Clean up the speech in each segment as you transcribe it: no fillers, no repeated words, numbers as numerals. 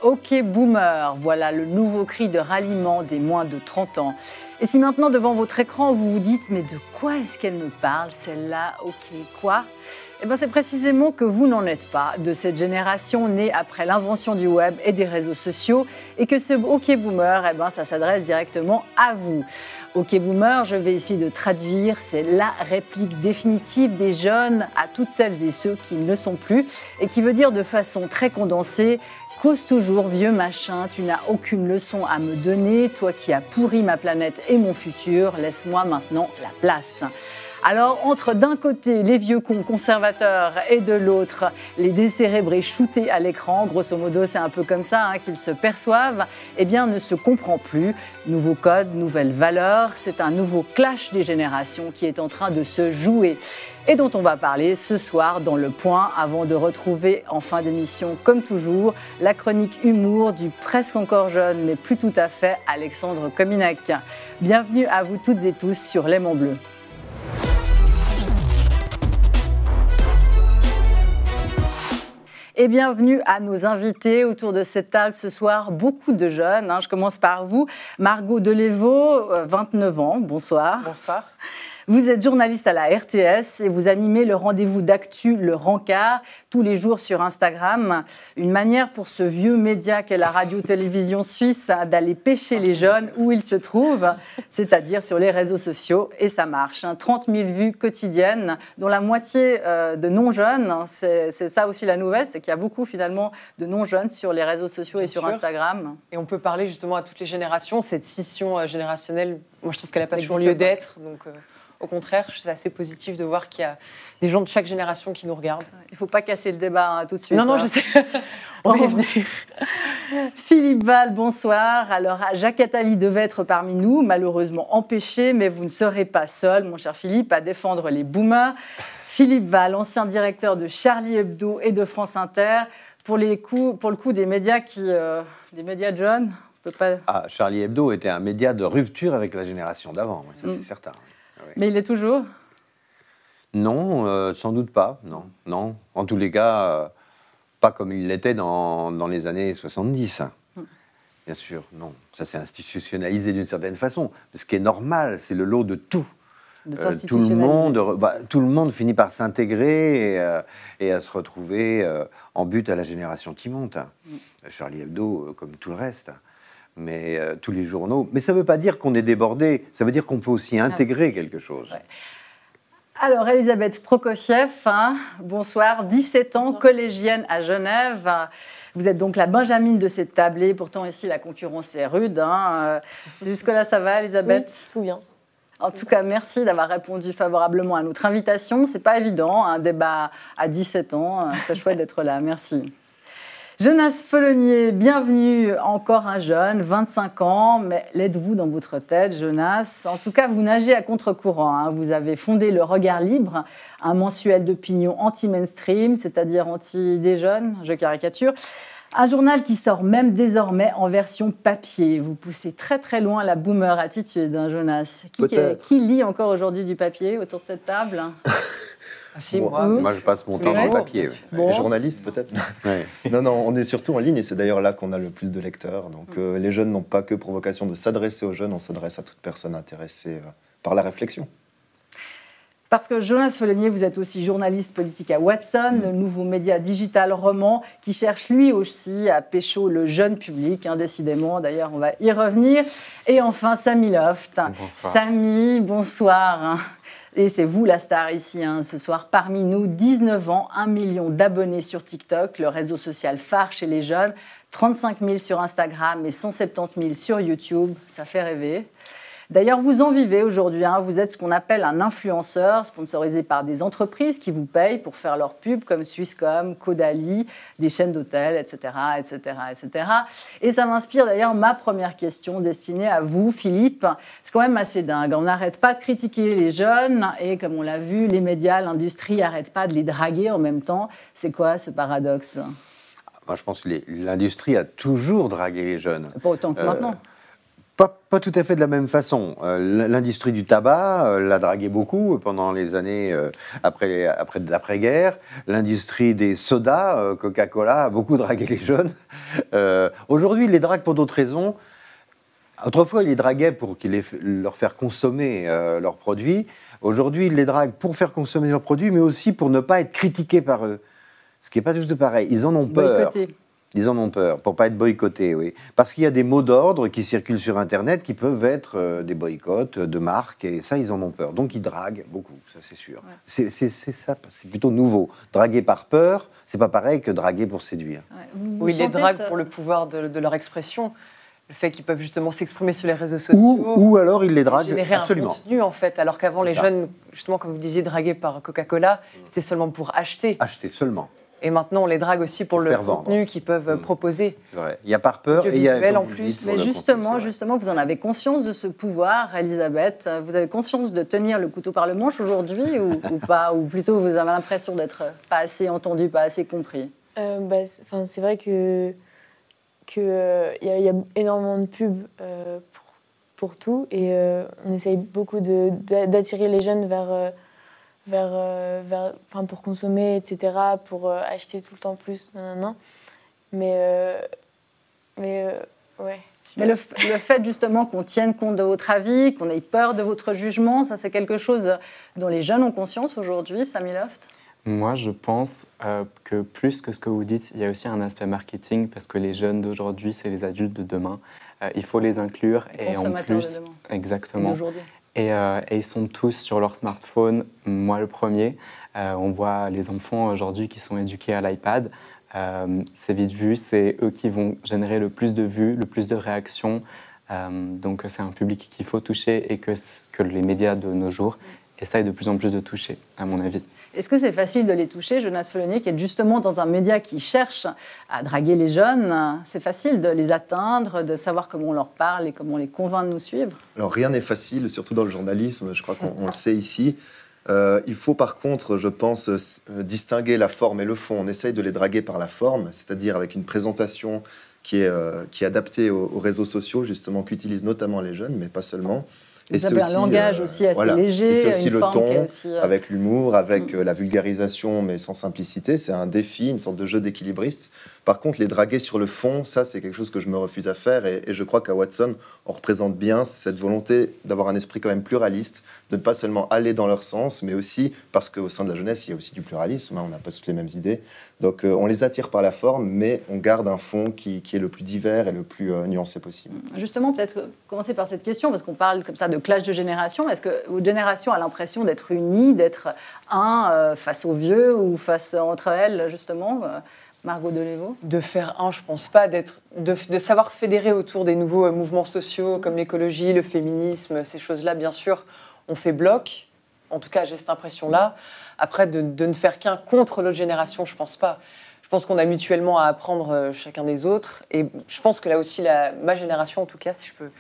OK Boomer, voilà le nouveau cri de ralliement des moins de 30 ans. Et si maintenant devant votre écran vous vous dites « mais de quoi est-ce qu'elle me parle celle-là, OK quoi ?» Eh bien c'est précisément que vous n'en êtes pas de cette génération née après l'invention du web et des réseaux sociaux et que ce OK Boomer, eh bien, ça s'adresse directement à vous. OK Boomer, je vais essayer de traduire, c'est la réplique définitive des jeunes à toutes celles et ceux qui ne le sont plus et qui veut dire de façon très condensée « Cause toujours, vieux machin, tu n'as aucune leçon à me donner, toi qui as pourri ma planète et mon futur, laisse-moi maintenant la place ». Alors, entre d'un côté les vieux cons conservateurs et de l'autre les décérébrés shootés à l'écran, grosso modo c'est un peu comme ça qu'ils se perçoivent, eh bien ne se comprend plus. Nouveau code, nouvelles valeurs, c'est un nouveau clash des générations qui est en train de se jouer et dont on va parler ce soir dans Le Point avant de retrouver en fin d'émission comme toujours la chronique humour du presque encore jeune mais plus tout à fait Alexandre Kominec. Bienvenue à vous toutes et tous sur L'Aimant Bleu. Et bienvenue à nos invités autour de cette table ce soir, beaucoup de jeunes. Je commence par vous, Margot Delévaux, 29 ans, bonsoir. Bonsoir. Vous êtes journaliste à la RTS et vous animez le rendez-vous d'actu Le Rencard tous les jours sur Instagram. Une manière pour ce vieux média qu'est la radio-télévision suisse d'aller pêcher les jeunes où ils se trouvent, c'est-à-dire sur les réseaux sociaux. Et ça marche. 30 000 vues quotidiennes, dont la moitié de non-jeunes. C'est ça aussi la nouvelle, c'est qu'il y a beaucoup finalement de non-jeunes sur les réseaux sociaux et sur Instagram. Et on peut parler justement à toutes les générations. Cette scission générationnelle, moi je trouve qu'elle n'a pas toujours lieu d'être. Donc, au contraire, c'est assez positif de voir qu'il y a des gens de chaque génération qui nous regardent. Il ne faut pas casser le débat tout de suite. Non, je sais. On va y venir. Philippe Val, bonsoir. Alors, Jacques Attali devait être parmi nous, malheureusement empêché, mais vous ne serez pas seul, mon cher Philippe, à défendre les boomers. Philippe Val, ancien directeur de Charlie Hebdo et de France Inter, pour le coup des médias des médias de jeunes. On peut pas... Ah, Charlie Hebdo était un média de rupture avec la génération d'avant, ça c'est certain. Oui. Mais il est toujours ? Non, sans doute pas, non. En tous les cas, pas comme il l'était dans les années 70. Bien sûr, non. Ça s'est institutionnalisé d'une certaine façon. Ce qui est normal, c'est le lot de tout. Tout le monde finit par s'intégrer et à se retrouver en but à la génération qui monte. Charlie Hebdo, comme tout le reste. Mais tous les journaux. Mais ça ne veut pas dire qu'on est débordé, ça veut dire qu'on peut aussi intégrer quelque chose. Ouais. Alors, Elisabeth Prokofiev, bonsoir, 17 ans, bonsoir. Collégienne à Genève. Vous êtes donc la benjamine de cette tablée, pourtant ici la concurrence est rude. Jusque-là, ça va, Elisabeth ? Oui, tout bien. En tout cas, merci d'avoir répondu favorablement à notre invitation. C'est pas évident, un débat à 17 ans, c'est chouette d'être là, merci. Jonas Follonier, bienvenue, encore un jeune, 25 ans, mais l'êtes-vous dans votre tête, Jonas ? En tout cas, vous nagez à contre-courant. Vous avez fondé Le Regard Libre, un mensuel d'opinion anti-mainstream, c'est-à-dire anti-idées jeunes, je caricature. Un journal qui sort même désormais en version papier. Vous poussez très très loin la boomer attitude, Jonas. Qui lit encore aujourd'hui du papier autour de cette table ? Moi, je passe mon temps sur le papier. Bon. Les journalistes, peut-être. Ouais. Non, on est surtout en ligne et c'est d'ailleurs là qu'on a le plus de lecteurs. Donc, les jeunes n'ont pas que pour vocation de s'adresser aux jeunes, on s'adresse à toute personne intéressée par la réflexion. Parce que Jonas Follonier, vous êtes aussi journaliste politique à Watson, le nouveau média digital roman qui cherche lui aussi à pécho le jeune public, décidément. D'ailleurs, on va y revenir. Et enfin, Samy Loft. Bonsoir. Samy, bonsoir. Et c'est vous la star ici, ce soir, parmi nous, 19 ans, 1 million d'abonnés sur TikTok, le réseau social phare chez les jeunes, 35 000 sur Instagram et 170 000 sur YouTube, ça fait rêver. D'ailleurs, vous en vivez aujourd'hui, vous êtes ce qu'on appelle un influenceur, sponsorisé par des entreprises qui vous payent pour faire leur pub, comme Swisscom, Caudalie, des chaînes d'hôtels, etc., etc., etc. Et ça m'inspire d'ailleurs ma première question destinée à vous, Philippe. C'est quand même assez dingue. On n'arrête pas de critiquer les jeunes et, comme on l'a vu, les médias, l'industrie n'arrête pas de les draguer en même temps. C'est quoi ce paradoxe ? Moi, je pense que l'industrie a toujours dragué les jeunes. Pas autant que maintenant. Pas tout à fait de la même façon. L'industrie du tabac l'a dragué beaucoup pendant les années après l'après-guerre. L'industrie des sodas, Coca-Cola, a beaucoup dragué les jeunes. Aujourd'hui, ils les draguent pour d'autres raisons. Autrefois, ils les draguaient pour leur faire consommer leurs produits. Aujourd'hui, ils les draguent pour faire consommer leurs produits, mais aussi pour ne pas être critiqués par eux. Ce qui n'est pas du tout pareil. Ils en ont peur. Boycottés. Ils en ont peur, pour ne pas être boycottés, oui. Parce qu'il y a des mots d'ordre qui circulent sur Internet qui peuvent être des boycotts de marques, et ça, ils en ont peur. Donc, ils draguent beaucoup, ça, c'est sûr. Ouais. C'est ça, c'est plutôt nouveau. Draguer par peur, c'est pas pareil que draguer pour séduire. Ouais. Oui, ils les draguent pour le pouvoir de leur expression. Le fait qu'ils peuvent justement s'exprimer sur les réseaux sociaux. Ou alors, ils les draguent générer absolument. Un contenu, en fait. Alors qu'avant, les jeunes, justement, comme vous disiez, dragués par Coca-Cola, c'était seulement pour acheter. Acheter seulement. Et maintenant, on les drague aussi pour le contenu qu'ils peuvent proposer. C'est vrai. Il y a par peur et il y a en plus. Mais justement, vous en avez conscience de ce pouvoir, Elisabeth. Vous avez conscience de tenir le couteau par le manche aujourd'hui ou pas? Ou plutôt, vous avez l'impression d'être pas assez entendu, pas assez compris? C'est vrai que y a énormément de pubs pour tout. Et on essaye beaucoup d'attirer les jeunes pour consommer, etc., pour acheter tout le temps plus, Mais le fait justement qu'on tienne compte de votre avis, qu'on ait peur de votre jugement, ça c'est quelque chose dont les jeunes ont conscience aujourd'hui, Samy Loft? Moi, je pense que plus que ce que vous dites, il y a aussi un aspect marketing, parce que les jeunes d'aujourd'hui, c'est les adultes de demain. Il faut les inclure. Et en plus, de demain. Exactement. Et ils sont tous sur leur smartphone, moi le premier. On voit les enfants aujourd'hui qui sont éduqués à l'iPad. C'est vite vu, c'est eux qui vont générer le plus de vues, le plus de réactions. Donc c'est un public qu'il faut toucher et que les médias de nos jours essayent de plus en plus de toucher, à mon avis. Est-ce que c'est facile de les toucher, Jonas Follonier, qui est justement dans un média qui cherche à draguer les jeunes? C'est facile de les atteindre, de savoir comment on leur parle et comment on les convainc de nous suivre? Alors rien n'est facile, surtout dans le journalisme, je crois qu'on le sait ici. Il faut par contre, je pense, distinguer la forme et le fond. On essaye de les draguer par la forme, c'est-à-dire avec une présentation qui est adaptée aux réseaux sociaux, justement, qu'utilisent notamment les jeunes, mais pas seulement. Vous avez un langage aussi assez léger, et c'est aussi une le forme ton, qui est aussi, avec l'humour, avec la vulgarisation, mais sans simplicité. C'est un défi, une sorte de jeu d'équilibriste. Par contre, les draguer sur le fond, ça, c'est quelque chose que je me refuse à faire. Et je crois qu'à Watson, on représente bien cette volonté d'avoir un esprit quand même pluraliste, de ne pas seulement aller dans leur sens, mais aussi, parce qu'au sein de la jeunesse, il y a aussi du pluralisme, on n'a pas toutes les mêmes idées. Donc, on les attire par la forme, mais on garde un fond qui est le plus divers et le plus nuancé possible. Justement, peut-être commencer par cette question, parce qu'on parle comme ça de clash de génération. Est-ce que votre génération a l'impression d'être unie, d'être face aux vieux ou face entre elles, justement Margot Delévaux? De faire je pense pas, de savoir fédérer autour des nouveaux mouvements sociaux comme l'écologie, le féminisme, ces choses-là, bien sûr, on fait bloc. En tout cas, j'ai cette impression-là. Après, de ne faire qu'un contre l'autre génération, je pense pas. Je pense qu'on a mutuellement à apprendre chacun des autres. Et je pense que là aussi, ma génération, en tout cas, si je peux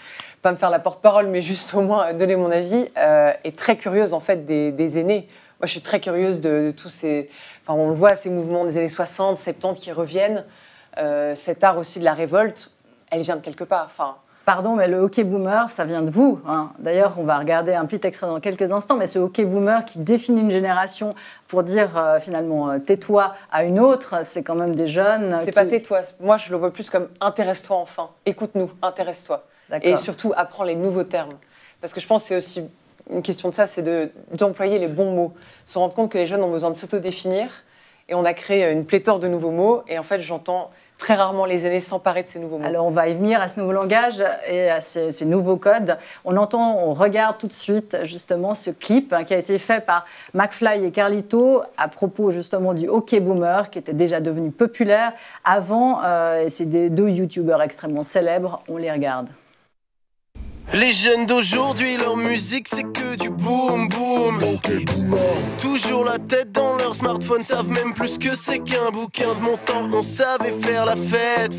pas me faire la porte-parole, mais juste au moins donner mon avis, est très curieuse en fait des aînés. Moi, je suis très curieuse de tous ces... Enfin, on le voit, ces mouvements des années 60, 70 qui reviennent. Cet art aussi de la révolte, elle vient de quelque part. Enfin... Pardon, mais le hockey boomer, ça vient de vous. D'ailleurs, on va regarder un petit extrait dans quelques instants, mais ce hockey boomer qui définit une génération pour dire finalement tais-toi à une autre, c'est quand même des jeunes. C'est pas tais-toi. Moi, je le vois plus comme intéresse-toi enfin. Écoute-nous, intéresse-toi. Et surtout, apprends les nouveaux termes. Parce que je pense que c'est aussi une question de ça, c'est d'employer les bons mots. Se rendre compte que les jeunes ont besoin de s'autodéfinir. Et on a créé une pléthore de nouveaux mots. Et en fait, j'entends très rarement les aînés s'emparer de ces nouveaux mots. Alors, on va y venir à ce nouveau langage et à ces nouveaux codes. On regarde tout de suite, justement, ce clip qui a été fait par McFly et Carlito à propos, justement, du hockey boomer, qui était déjà devenu populaire avant. Et c'est deux youtubeurs extrêmement célèbres. On les regarde. Les jeunes d'aujourd'hui, leur musique c'est que du boom boom. Toujours la tête dans leur smartphone, savent même plus que c'est qu'un bouquin. De mon temps, on savait faire la fête.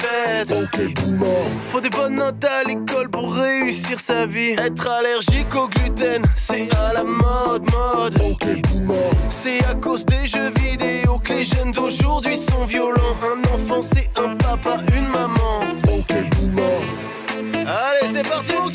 Faut des bonnes notes à l'école pour réussir sa vie. Être allergique au gluten, c'est à la mode. C'est à cause des jeux vidéo que les jeunes d'aujourd'hui sont violents. Un enfant c'est un papa, une maman. Allez, c'est parti mon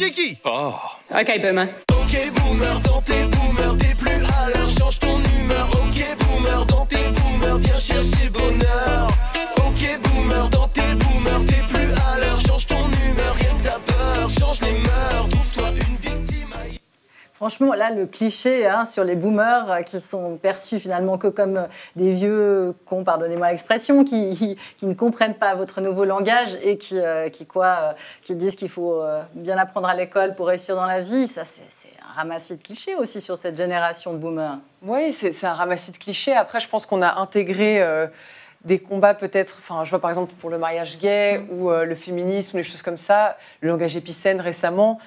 OK, boomer. Ok boomer, dans tes boomers, t'es plus à l'heure, change ton humeur. Ok boomer, dans tes boomers, viens chercher bonheur. Ok boomer, dans tes boomers, t'es plus à l'heure, change ton humeur, rien que ta peur, change les mœurs, trouve-toi une victime. Franchement, là, le cliché sur les boomers qui sont perçus finalement que comme des vieux cons, pardonnez-moi l'expression, qui ne comprennent pas votre nouveau langage et qui disent qu'il faut bien apprendre à l'école pour réussir dans la vie, ça c'est un ramassis de clichés aussi sur cette génération de boomers. Oui, c'est un ramassis de clichés. Après, je pense qu'on a intégré des combats peut-être, enfin, je vois par exemple pour le mariage gay ou le féminisme, les choses comme ça, le langage épicène récemment.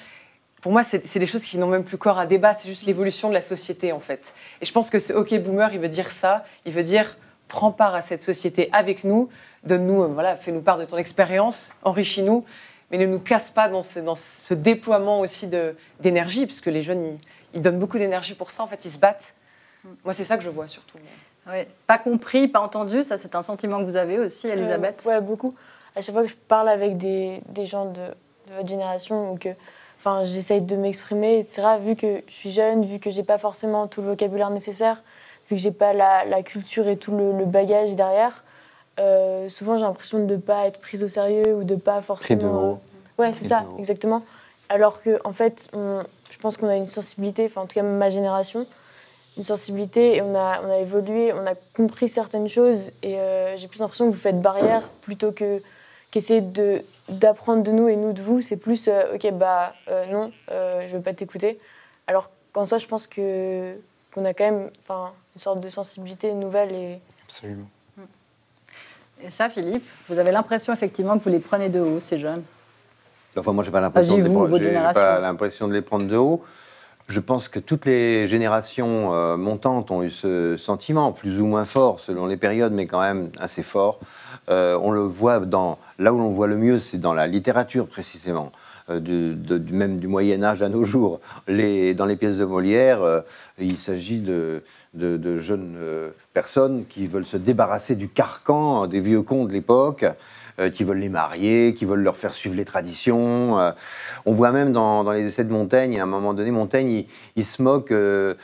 Pour moi, c'est des choses qui n'ont même plus corps à débat, c'est juste l'évolution de la société, en fait. Et je pense que ce OK Boomer, il veut dire ça, il veut dire prends part à cette société avec nous, donne-nous, fais-nous part de ton expérience, enrichis-nous, mais ne nous casse pas dans ce déploiement aussi d'énergie, puisque les jeunes, ils donnent beaucoup d'énergie pour ça, en fait, ils se battent. Moi, c'est ça que je vois surtout. Oui. Pas compris, pas entendu, ça c'est un sentiment que vous avez aussi, Elisabeth. Oui, beaucoup. À chaque fois que je parle avec des gens de votre génération ou que... Enfin, j'essaye de m'exprimer, etc. Vu que je suis jeune, vu que j'ai pas forcément tout le vocabulaire nécessaire, vu que j'ai pas la culture et tout le bagage derrière, souvent j'ai l'impression de ne pas être prise au sérieux ou de pas forcément... Ouais, c'est ça, exactement. Alors que, en fait, je pense qu'on a une sensibilité, enfin en tout cas ma génération, une sensibilité et on a évolué, on a compris certaines choses et j'ai plus l'impression que vous faites barrière plutôt qu'essayer d'apprendre de nous et nous de vous, c'est plus non, je veux pas t'écouter. Alors qu'en soi, je pense qu'on a quand même une sorte de sensibilité nouvelle. Absolument. Et ça, Philippe, vous avez l'impression effectivement que vous les prenez de haut, ces jeunes? Enfin, moi, j'ai pas l'impression de les prendre de haut. Je pense que toutes les générations montantes ont eu ce sentiment, plus ou moins fort selon les périodes, mais quand même assez fort. On le voit là où l'on voit le mieux, c'est dans la littérature précisément, même du Moyen-Âge à nos jours. Dans les pièces de Molière, il s'agit de jeunes personnes qui veulent se débarrasser du carcan des vieux cons de l'époque, qui veulent les marier, qui veulent leur faire suivre les traditions. On voit même dans les essais de Montaigne, à un moment donné, Montaigne, il se moque, à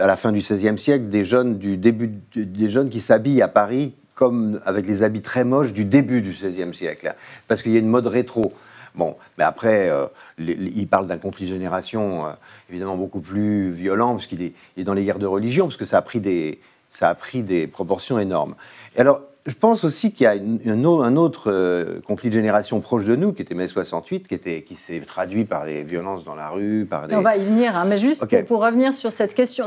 la fin du XVIe siècle, des jeunes qui s'habillent à Paris comme avec les habits très moches du début du XVIe siècle, parce qu'il y a une mode rétro. Bon, mais après, il parle d'un conflit de génération évidemment beaucoup plus violent, parce qu'il est dans les guerres de religion, parce que ça a pris des proportions énormes. Et alors, je pense aussi qu'il y a un autre conflit de génération proche de nous, qui était mai 68, qui s'est traduit par les violences dans la rue, On va y venir, mais juste pour revenir sur cette question,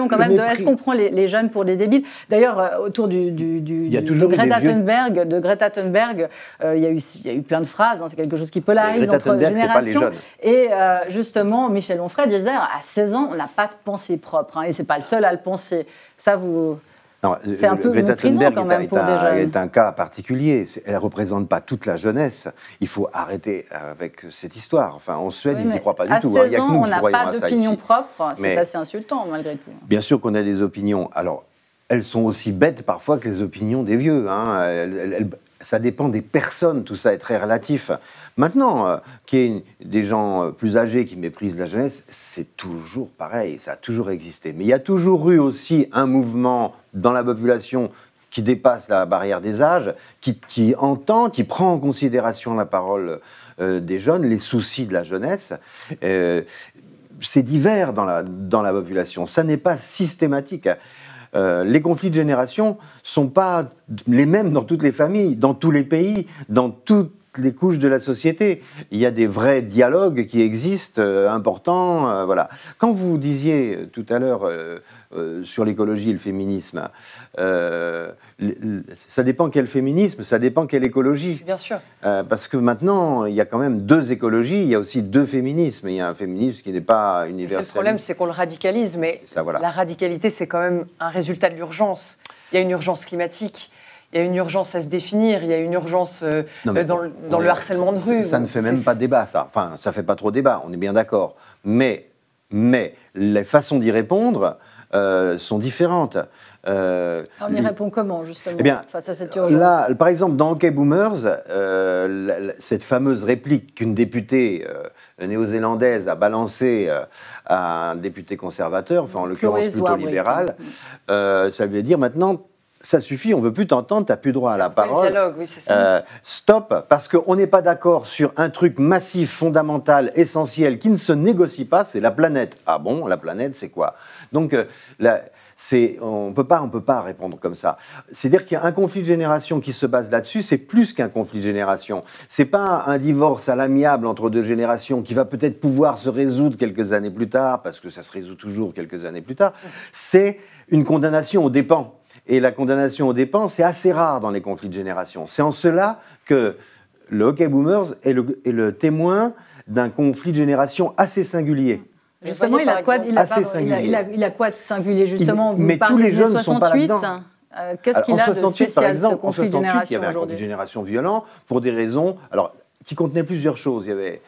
quand même de est-ce qu'on prend les jeunes pour des débiles. D'ailleurs, autour de Greta Thunberg, il y a eu plein de phrases, c'est quelque chose qui polarise entre générations. Et justement, Michel Onfray disait, à 16 ans, on n'a pas de pensée propre, et c'est pas le seul à le penser. Ça, c'est un peu méprisant quand même pour des jeunes. C'est un cas particulier. Elle ne représente pas toute la jeunesse. Il faut arrêter avec cette histoire. Enfin, en Suède, ils n'y croient pas du tout. À 16 ans, on n'a pas d'opinion propre. C'est assez insultant, malgré tout. Bien sûr qu'on a des opinions. Alors, elles sont aussi bêtes parfois que les opinions des vieux. Ça dépend des personnes, tout ça est très relatif. Maintenant, qu'il y ait des gens plus âgés qui méprisent la jeunesse, c'est toujours pareil, ça a toujours existé. Mais il y a toujours eu aussi un mouvement dans la population qui dépasse la barrière des âges, qui entend, qui prend en considération la parole des jeunes, les soucis de la jeunesse. C'est divers dans la population, ça n'est pas systématique. Les conflits de génération ne sont pas les mêmes dans toutes les familles, dans tous les pays, dans toutes les couches de la société. Il y a des vrais dialogues qui existent, importants. Voilà. Quand vous disiez tout à l'heure sur l'écologie et le féminisme, ça dépend quel féminisme, ça dépend quelle écologie. Bien sûr. Parce que maintenant, il y a quand même deux écologies, il y a aussi deux féminismes. Il y a un féminisme qui n'est pas universel. Le problème, c'est qu'on le radicalise, mais la radicalité, c'est quand même un résultat de l'urgence. Il y a une urgence climatique. Il y a une urgence à se définir, il y a une urgence dans le harcèlement de rue. Ça ne fait même pas débat, ça. Enfin, ça ne fait pas trop débat, on est bien d'accord. Mais Mais les façons d'y répondre sont différentes. On y répond comment, justement, eh bien, face à cette urgence? Là, par exemple, dans OK Boomers, cette fameuse réplique qu'une députée néo-zélandaise a balancée à un député conservateur, enfin en l'occurrence plutôt Warwick, libéral, ça veut dire maintenant, ça suffit, on ne veut plus t'entendre, tu n'as plus droit à la parole. Le dialogue, oui, c'est ça. Stop, parce qu'on n'est pas d'accord sur un truc massif, fondamental, essentiel, qui ne se négocie pas, c'est la planète. Ah bon, la planète, c'est quoi? Donc, on peut pas répondre comme ça. C'est-à-dire qu'il y a un conflit de génération qui se base là-dessus, c'est plus qu'un conflit de génération. C'est pas un divorce à l'amiable entre deux générations qui va peut-être pouvoir se résoudre quelques années plus tard, parce que ça se résout toujours quelques années plus tard. C'est une condamnation aux dépens. Et la condamnation aux dépens, c'est assez rare dans les conflits de génération. C'est en cela que le OK Boomers est le témoin d'un conflit de génération assez singulier. Justement, il a quoi de singulier, justement? Vous mais parlez tous les de jeunes ne sont pas là-dedans. Qu'est-ce qu'il a de spécial, ce conflit de il y génération avait un conflit aujourd'hui? de génération violent pour des raisons qui contenaient plusieurs choses. Il y avait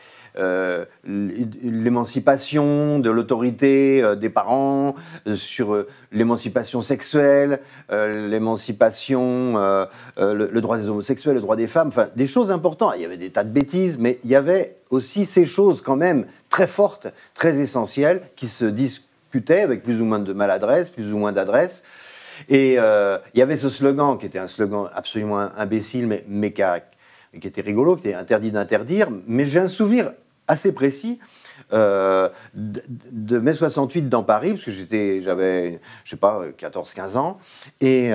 l'émancipation de l'autorité des parents, sur l'émancipation sexuelle, l'émancipation, le droit des homosexuels, le droit des femmes, enfin des choses importantes. Il y avait des tas de bêtises, mais il y avait aussi ces choses quand même très fortes, très essentielles, qui se discutaient avec plus ou moins de maladresse, plus ou moins d'adresse. Et il y avait ce slogan qui était un slogan absolument imbécile, mais qui était rigolo, qui était interdit d'interdire. Mais j'ai un souvenir assez précis de mai 68 dans Paris, parce que j'avais, je sais pas, 14-15 ans, et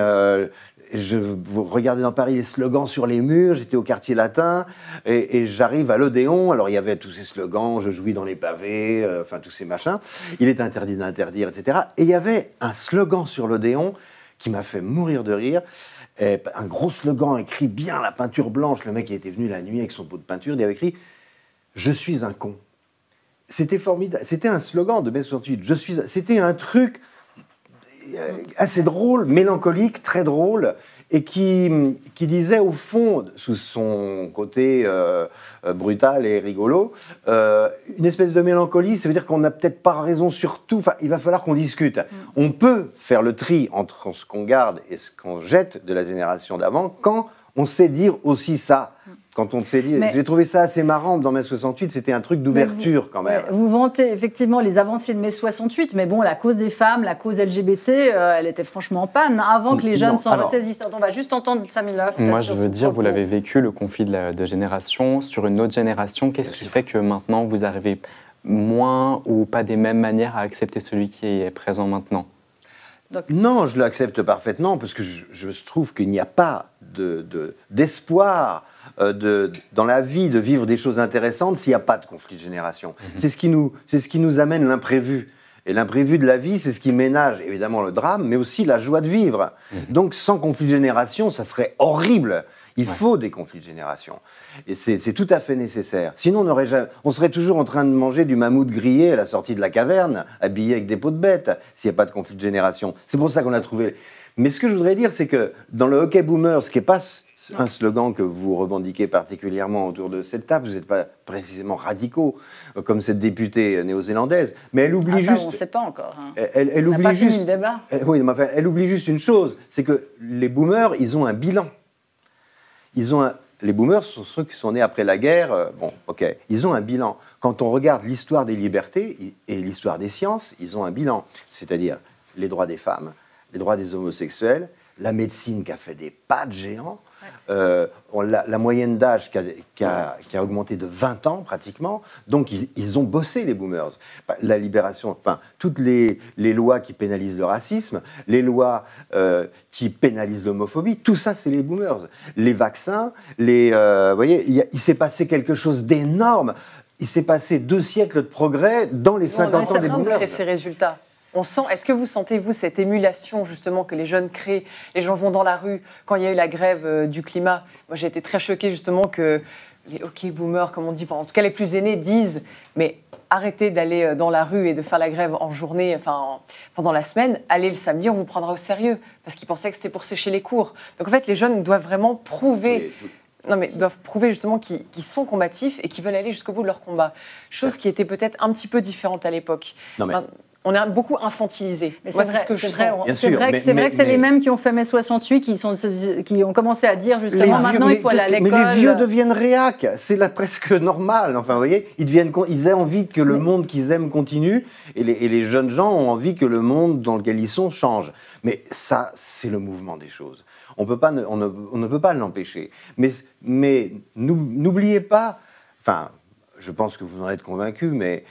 je regardais dans Paris les slogans sur les murs, j'étais au quartier latin, et j'arrive à l'Odéon, alors il y avait tous ces slogans, je jouis dans les pavés, enfin tous ces machins, il est interdit d'interdire, etc. Et il y avait un slogan sur l'Odéon qui m'a fait mourir de rire, un gros slogan écrit bien à la peinture blanche, le mec qui était venu la nuit avec son pot de peinture, il avait écrit « Je suis un con ». C'était formidable, c'était un slogan de mai 68, c'était un truc assez drôle, mélancolique, très drôle, et qui disait au fond, sous son côté brutal et rigolo, une espèce de mélancolie. Ça veut dire qu'on n'a peut-être pas raison sur tout, enfin, il va falloir qu'on discute. On peut faire le tri entre ce qu'on garde et ce qu'on jette de la génération d'avant quand on sait dire aussi ça. Quand on sait dire, j'ai trouvé ça assez marrant dans mai 68, c'était un truc d'ouverture quand même. Vous vantez effectivement les avancées de mai 68, mais bon, la cause des femmes, la cause LGBT, elle était franchement en panne avant que les jeunes s'en ressaisissent. On va juste entendre Samy Loft. Moi, je veux dire, vous l'avez vécu, le conflit de génération, sur une autre génération. Qu'est-ce qui fait que maintenant, vous arrivez moins ou pas des mêmes manières à accepter celui qui est présent maintenant? Non, je l'accepte parfaitement, parce que je trouve qu'il n'y a pas d'espoir dans la vie de vivre des choses intéressantes s'il n'y a pas de conflit de génération. C'est ce qui nous amène l'imprévu. Et l'imprévu de la vie, c'est ce qui ménage évidemment le drame, mais aussi la joie de vivre. Donc sans conflit de génération, ça serait horrible. Il faut des conflits de génération. Et c'est tout à fait nécessaire. Sinon, on serait toujours en train de manger du mammouth grillé à la sortie de la caverne, habillé avec des peaux de bête, s'il n'y a pas de conflit de génération. C'est pour ça qu'on a trouvé... Mais ce que je voudrais dire, c'est que dans le OK Boomers, ce qui n'est pas un slogan que vous revendiquez particulièrement autour de cette table, vous n'êtes pas précisément radicaux, comme cette députée néo-zélandaise, mais elle oublie juste... on ne sait pas encore. Hein. Elle oublie juste... Fini le débat. Oui, mais enfin, elle oublie juste une chose, c'est que les boomers, ils ont un bilan. Les boomers sont ceux qui sont nés après la guerre, ils ont un bilan. Quand on regarde l'histoire des libertés et l'histoire des sciences, ils ont un bilan. C'est-à-dire les droits des femmes, les droits des homosexuels, la médecine qui a fait des pas de géants, la moyenne d'âge qui a augmenté de 20 ans pratiquement, donc ils ont bossé les boomers. La libération, enfin, toutes les lois qui pénalisent le racisme, les lois qui pénalisent l'homophobie, tout ça c'est les boomers. Les vaccins, vous voyez, il s'est passé quelque chose d'énorme. Il s'est passé 2 siècles de progrès dans les 50 ans des boomers. Ces résultats. Est-ce que vous sentez, vous, cette émulation, justement, que les jeunes créent? Les gens vont dans la rue. Quand il y a eu la grève du climat, moi, j'ai été très choquée, justement, que les OK boomers, comme on dit, en tout cas les plus aînés, disent « mais arrêtez d'aller dans la rue et de faire la grève en journée, enfin, pendant la semaine, allez le samedi, on vous prendra au sérieux ». Parce qu'ils pensaient que c'était pour sécher les cours. Donc, en fait, les jeunes doivent vraiment prouver... Non, mais doivent prouver justement qu'ils sont combatifs et qu'ils veulent aller jusqu'au bout de leur combat. Chose qui était peut-être un petit peu différente à l'époque. Non, mais... On est beaucoup infantilisé. Mais c'est vrai, c'est vrai que c'est les mêmes qui ont fait mai 68 qui ont commencé à dire justement maintenant il faut aller à l'école. Mais les vieux deviennent réac, c'est là presque normal. Enfin, vous voyez, ils ont envie que le monde qu'ils aiment continue et les jeunes gens ont envie que le monde dans lequel ils sont change. Mais ça, c'est le mouvement des choses. On ne peut pas l'empêcher. Mais n'oubliez pas, enfin, je pense que vous en êtes convaincus, mais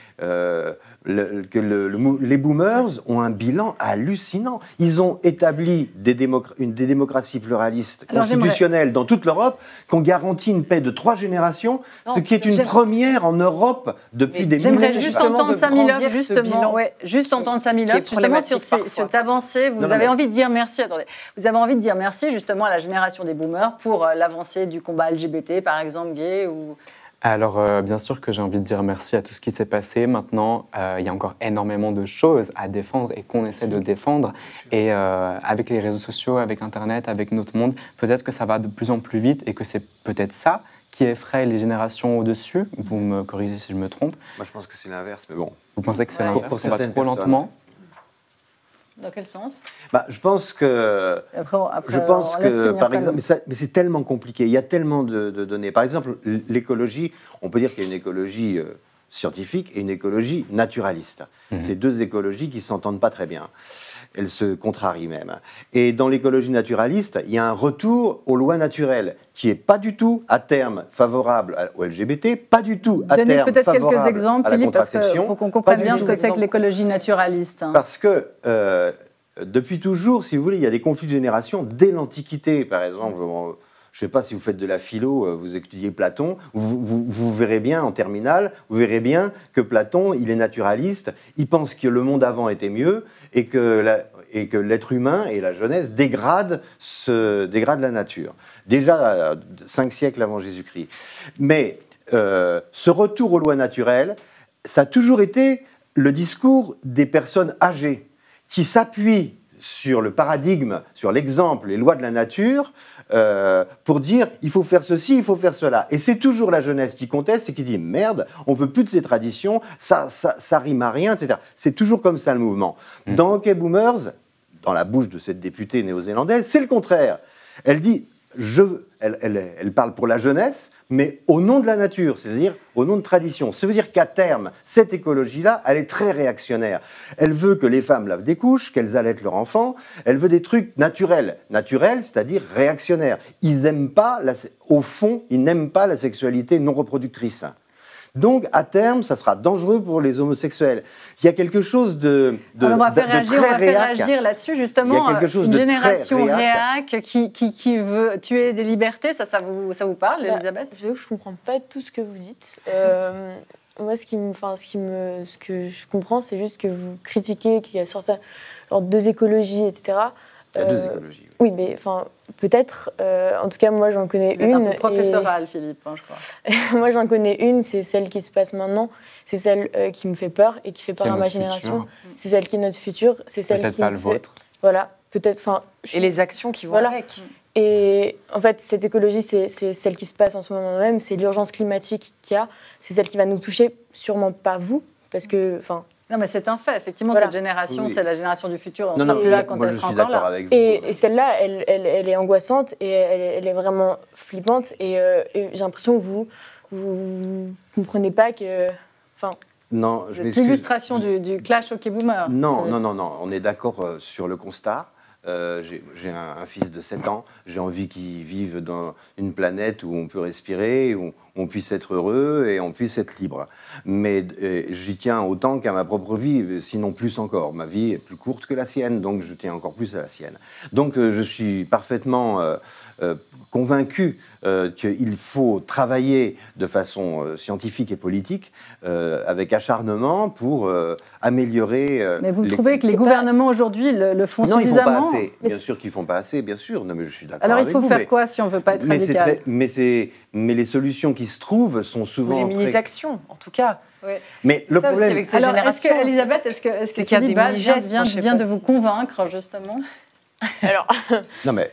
les boomers ont un bilan hallucinant. Ils ont établi des démocraties pluralistes constitutionnelles dans toute l'Europe qui ont garanti une paix de 3 générations, ce qui est une première en Europe depuis des millénaires. J'aimerais juste entendre Samilov, justement sur cette avancée. Vous avez envie de dire merci, vous avez envie de dire merci justement à la génération des boomers pour l'avancée du combat LGBT, par exemple, gay ou... Alors, bien sûr que j'ai envie de dire merci à tout ce qui s'est passé. Maintenant, il y a encore énormément de choses à défendre et qu'on essaie de défendre. Et avec les réseaux sociaux, avec Internet, avec notre monde, peut-être que ça va de plus en plus vite et que c'est peut-être ça qui effraie les générations au-dessus. Vous me corrigez si je me trompe. Moi, je pense que c'est l'inverse, mais bon. Vous pensez que c'est l'inverse? Pour ça va trop personnes. lentement? Dans quel sens? Je pense que, par exemple, mais c'est tellement compliqué, il y a tellement de données. Par exemple, l'écologie, on peut dire qu'il y a une écologie scientifique et une écologie naturaliste. C'est 2 écologies qui ne s'entendent pas très bien. Elles se contrarient même. Et dans l'écologie naturaliste, il y a un retour aux lois naturelles qui n'est pas du tout à terme favorable aux LGBT, pas du tout à terme favorable peut-être quelques exemples, à la Philippe, parce contraception. qu'il faut qu'on comprenne bien ce que c'est que l'écologie naturaliste. Parce que depuis toujours, si vous voulez, il y a des conflits de génération dès l'Antiquité, par exemple. Je ne sais pas si vous faites de la philo, vous étudiez Platon, vous verrez bien en terminale, vous verrez bien que Platon, il est naturaliste, il pense que le monde avant était mieux et que l'être humain et la jeunesse dégradent la nature. Déjà 5 siècles avant Jésus-Christ. Mais ce retour aux lois naturelles, ça a toujours été le discours des personnes âgées qui s'appuient sur le paradigme, sur l'exemple, les lois de la nature, pour dire il faut faire ceci, il faut faire cela. Et c'est toujours la jeunesse qui conteste et qui dit merde, on veut plus de ces traditions, ça rime à rien, etc. C'est toujours comme ça le mouvement. Dans OK Boomers, dans la bouche de cette députée néo-zélandaise, c'est le contraire. Elle dit elle parle pour la jeunesse, mais au nom de la nature, c'est-à-dire au nom de tradition. Ça veut dire qu'à terme, cette écologie-là, elle est très réactionnaire. Elle veut que les femmes lavent des couches, qu'elles allaitent leurs enfants. Elle veut des trucs naturels. Naturels, c'est-à-dire réactionnaires. Ils aiment pas, au fond, ils n'aiment pas la sexualité non reproductrice. Donc, à terme, ça sera dangereux pour les homosexuels. Il y a quelque chose de très réac. On va faire réagir là-dessus, justement. Il y a quelque chose une de génération très réac qui veut tuer des libertés. Ça vous parle, Elisabeth? Je ne comprends pas tout ce que vous dites. Moi, ce que je comprends, c'est juste que vous critiquez qu'il y a certaines 2 écologies, etc. Il y a 2 écologies. Oui, mais enfin, peut-être. En tout cas, moi, j'en connais une. C'est un peu professoral, Philippe, je crois. Moi, j'en connais une, c'est celle qui se passe maintenant. C'est celle qui me fait peur et qui fait peur à ma génération. C'est celle qui est notre futur. C'est celle peut-être qui pas le vôtre. Voilà, peut-être. Et les actions qui vont avec. Et en fait, cette écologie, c'est celle qui se passe en ce moment même. C'est l'urgence climatique qu'il y a. C'est celle qui va nous toucher, sûrement pas vous, parce que, non, mais c'est un fait. Effectivement, cette génération, c'est la génération du futur. On ne sera plus là quand elle sera encore là. Et celle-là, elle est angoissante et elle est vraiment flippante. Et j'ai l'impression que vous comprenez pas que... Non, je m'excuse. L'illustration du clash OK Boomer. Non, on est d'accord sur le constat. J'ai un fils de 7 ans, j'ai envie qu'il vive dans une planète où on peut respirer, où on puisse être heureux et on puisse être libre. Mais j'y tiens autant qu'à ma propre vie, sinon plus encore. Ma vie est plus courte que la sienne, donc je tiens encore plus à la sienne. Donc je suis parfaitement convaincu qu'il faut travailler de façon scientifique et politique, avec acharnement, pour améliorer... Mais vous trouvez que les gouvernements aujourd'hui le font suffisamment? Non, ils ne font pas assez. Bien sûr qu'ils ne font pas assez, bien sûr. Non, mais je suis d'accord avec vous. Alors il faut faire mais, quoi si on ne veut pas être radical? Mais les solutions qui se trouvent sont souvent... Les mini-actions, en tout cas. Oui. Mais le problème... Alors, Elisabeth, est-ce que Philippe vient de vous convaincre, justement? Alors... Non, mais...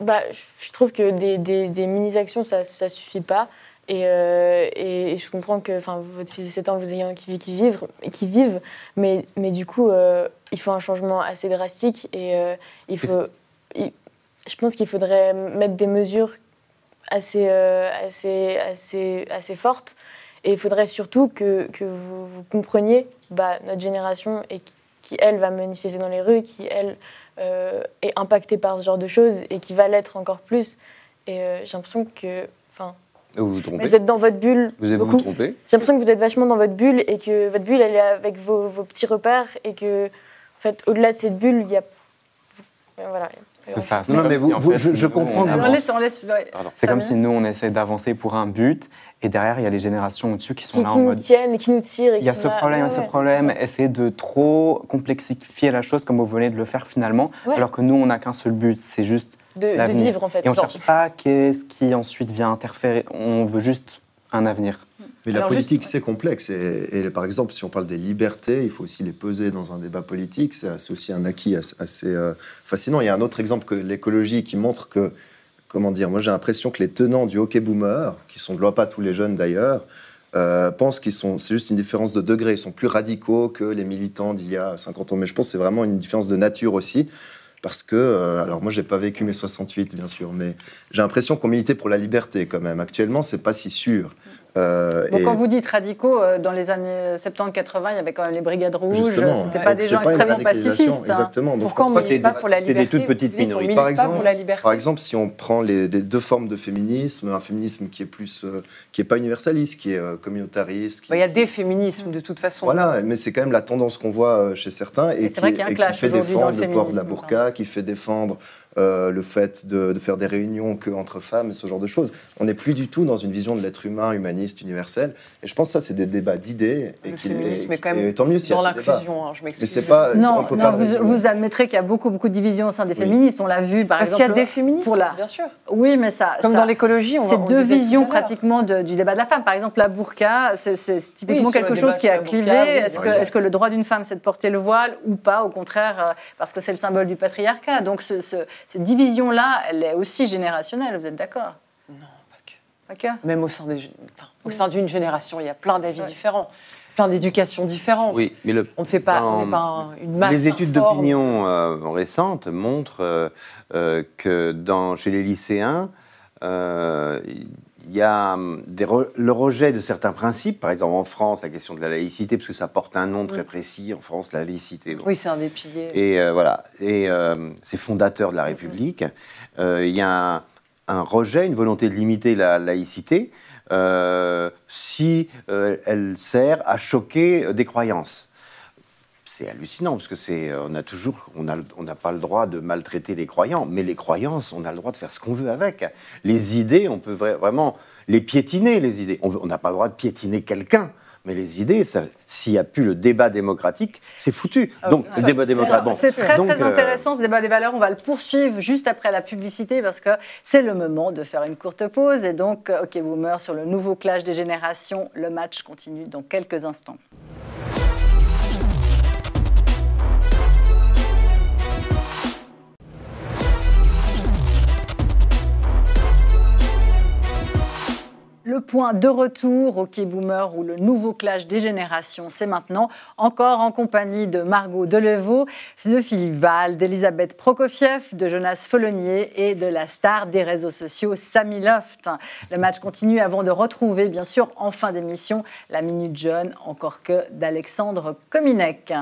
je trouve que des mini-actions, ça suffit pas. Et je comprends que votre fils de 7 ans, vous ayez envie qu'il vive, mais du coup, il faut un changement assez drastique et je pense qu'il faudrait mettre des mesures assez fortes. Et il faudrait surtout que vous compreniez notre génération et qui, elle, va manifester dans les rues, qui, elle, est impactée par ce genre de choses et qui va l'être encore plus. Et j'ai l'impression que... Vous vous trompez. Vous êtes dans votre bulle. Vous trompez. J'ai l'impression que vous êtes vachement dans votre bulle et que votre bulle, elle est avec vos petits repères et que, en fait, au-delà de cette bulle, il y a... Voilà. C'est ça. Non, mais je comprends. C'est comme si nous, on essaie d'avancer pour un but, et derrière, il y a les générations au-dessus qui sont là en qui mode... nous tiennent et qui nous tirent. Il y a ce problème, essayer de trop complexifier la chose comme vous venez de le faire finalement, alors que nous, on n'a qu'un seul but, c'est juste de vivre, en fait. Et on ne cherche pas qu'est-ce qui ensuite vient interférer, on veut juste un avenir. Mais la politique, c'est complexe. Et par exemple, si on parle des libertés, il faut aussi les peser dans un débat politique. C'est aussi un acquis assez fascinant. Il y a un autre exemple que l'écologie qui montre que, comment dire, moi j'ai l'impression que les tenants du hockey boomer, qui sont de loin pas tous les jeunes d'ailleurs, pensent c'est juste une différence de degré. Ils sont plus radicaux que les militants d'il y a 50 ans. Mais je pense que c'est vraiment une différence de nature aussi. Parce que, alors moi, je n'ai pas vécu mes 68, bien sûr, mais j'ai l'impression qu'on militait pour la liberté quand même. Actuellement, ce n'est pas si sûr. Quand vous dites radicaux, dans les années 70-80, il y avait quand même les brigades rouges. C'était pas des gens extrêmement pacifistes. Exactement. Donc, pourquoi on ne milite pas pour la liberté? Des toutes petites minorités. Par exemple, si on prend les deux formes de féminisme, un féminisme qui est pas universaliste, qui est communautariste. Il y a des féminismes de toute façon. Voilà, mais c'est quand même la tendance qu'on voit chez certains et qui fait défendre le port de la burqa, qui fait défendre le fait de faire des réunions qu'entre femmes, ce genre de choses. On n'est plus du tout dans une vision de l'être humain, humaniste, universel. Et je pense que ça, c'est des débats d'idées. Et tant mieux s'il y a dans ces débats. l'inclusion, je m'excuse. Mais c'est pas... Non, vous admettrez qu'il y a beaucoup de divisions au sein des féministes. On l'a vu, par exemple... Parce qu'il y a des féministes, bien sûr. Oui, mais ça... Comme dans l'écologie, c'est deux visions pratiquement du débat de la femme. Par exemple, la burqa, c'est typiquement quelque chose qui a clivé. Est-ce que le droit d'une femme, c'est de porter le voile ou pas? Au contraire, parce que c'est le symbole du patriarcat. Donc, cette division-là, elle est aussi générationnelle, vous êtes d'accord? Non, pas que. Même au sein d'une génération, il y a plein d'avis différents, plein d'éducations différentes. Oui, mais on ne fait pas, on n'est pas une masse. Les études d'opinion récentes montrent que chez les lycéens, il y a le rejet de certains principes. Par exemple, en France, la question de la laïcité, parce que ça porte un nom très précis. En France, la laïcité. Bon. Oui, c'est un des piliers. Et voilà. Et c'est fondateur de la République. Il y a un rejet, une volonté de limiter la laïcité si elle sert à choquer des croyances. C'est hallucinant, parce que on n'a pas le droit de maltraiter les croyants, mais les croyances, on a le droit de faire ce qu'on veut avec. Les idées, on peut vraiment les piétiner, les idées. On n'a pas le droit de piétiner quelqu'un, mais les idées, s'il n'y a plus le débat démocratique, c'est foutu. Donc, le débat démocratique... Bon, c'est très intéressant, ce débat des valeurs. On va le poursuivre juste après la publicité, parce que c'est le moment de faire une courte pause. Et donc, OK Boomer, sur le nouveau clash des générations, le match continue dans quelques instants. Le point de retour au OK Boomer ou le nouveau clash des générations, c'est maintenant, encore en compagnie de Margot Delevaux, de Philippe Val, d'Elisabeth Prokofiev, de Jonas Follonier et de la star des réseaux sociaux, Samy Loft. Le match continue avant de retrouver, bien sûr, en fin d'émission, la Minute Jeune, encore que d'Alexandre Kominek.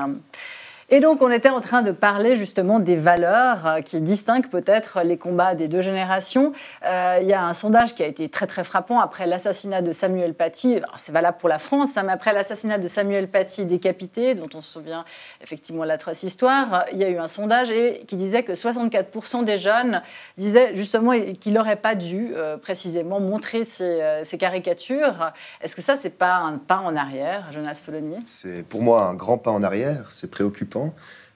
Et donc, on était en train de parler justement des valeurs qui distinguent peut-être les combats des deux générations. Il y a un sondage qui a été très très frappant après l'assassinat de Samuel Paty. C'est valable pour la France, mais après l'assassinat de Samuel Paty décapité, dont on se souvient effectivement l'atroce histoire, il y a eu un sondage qui disait que 64% des jeunes disaient justement qu'il n'aurait pas dû précisément montrer ces caricatures. Est-ce que ça, c'est pas un pas en arrière, Jonas Follonier? C'est pour moi un grand pas en arrière, c'est préoccupant.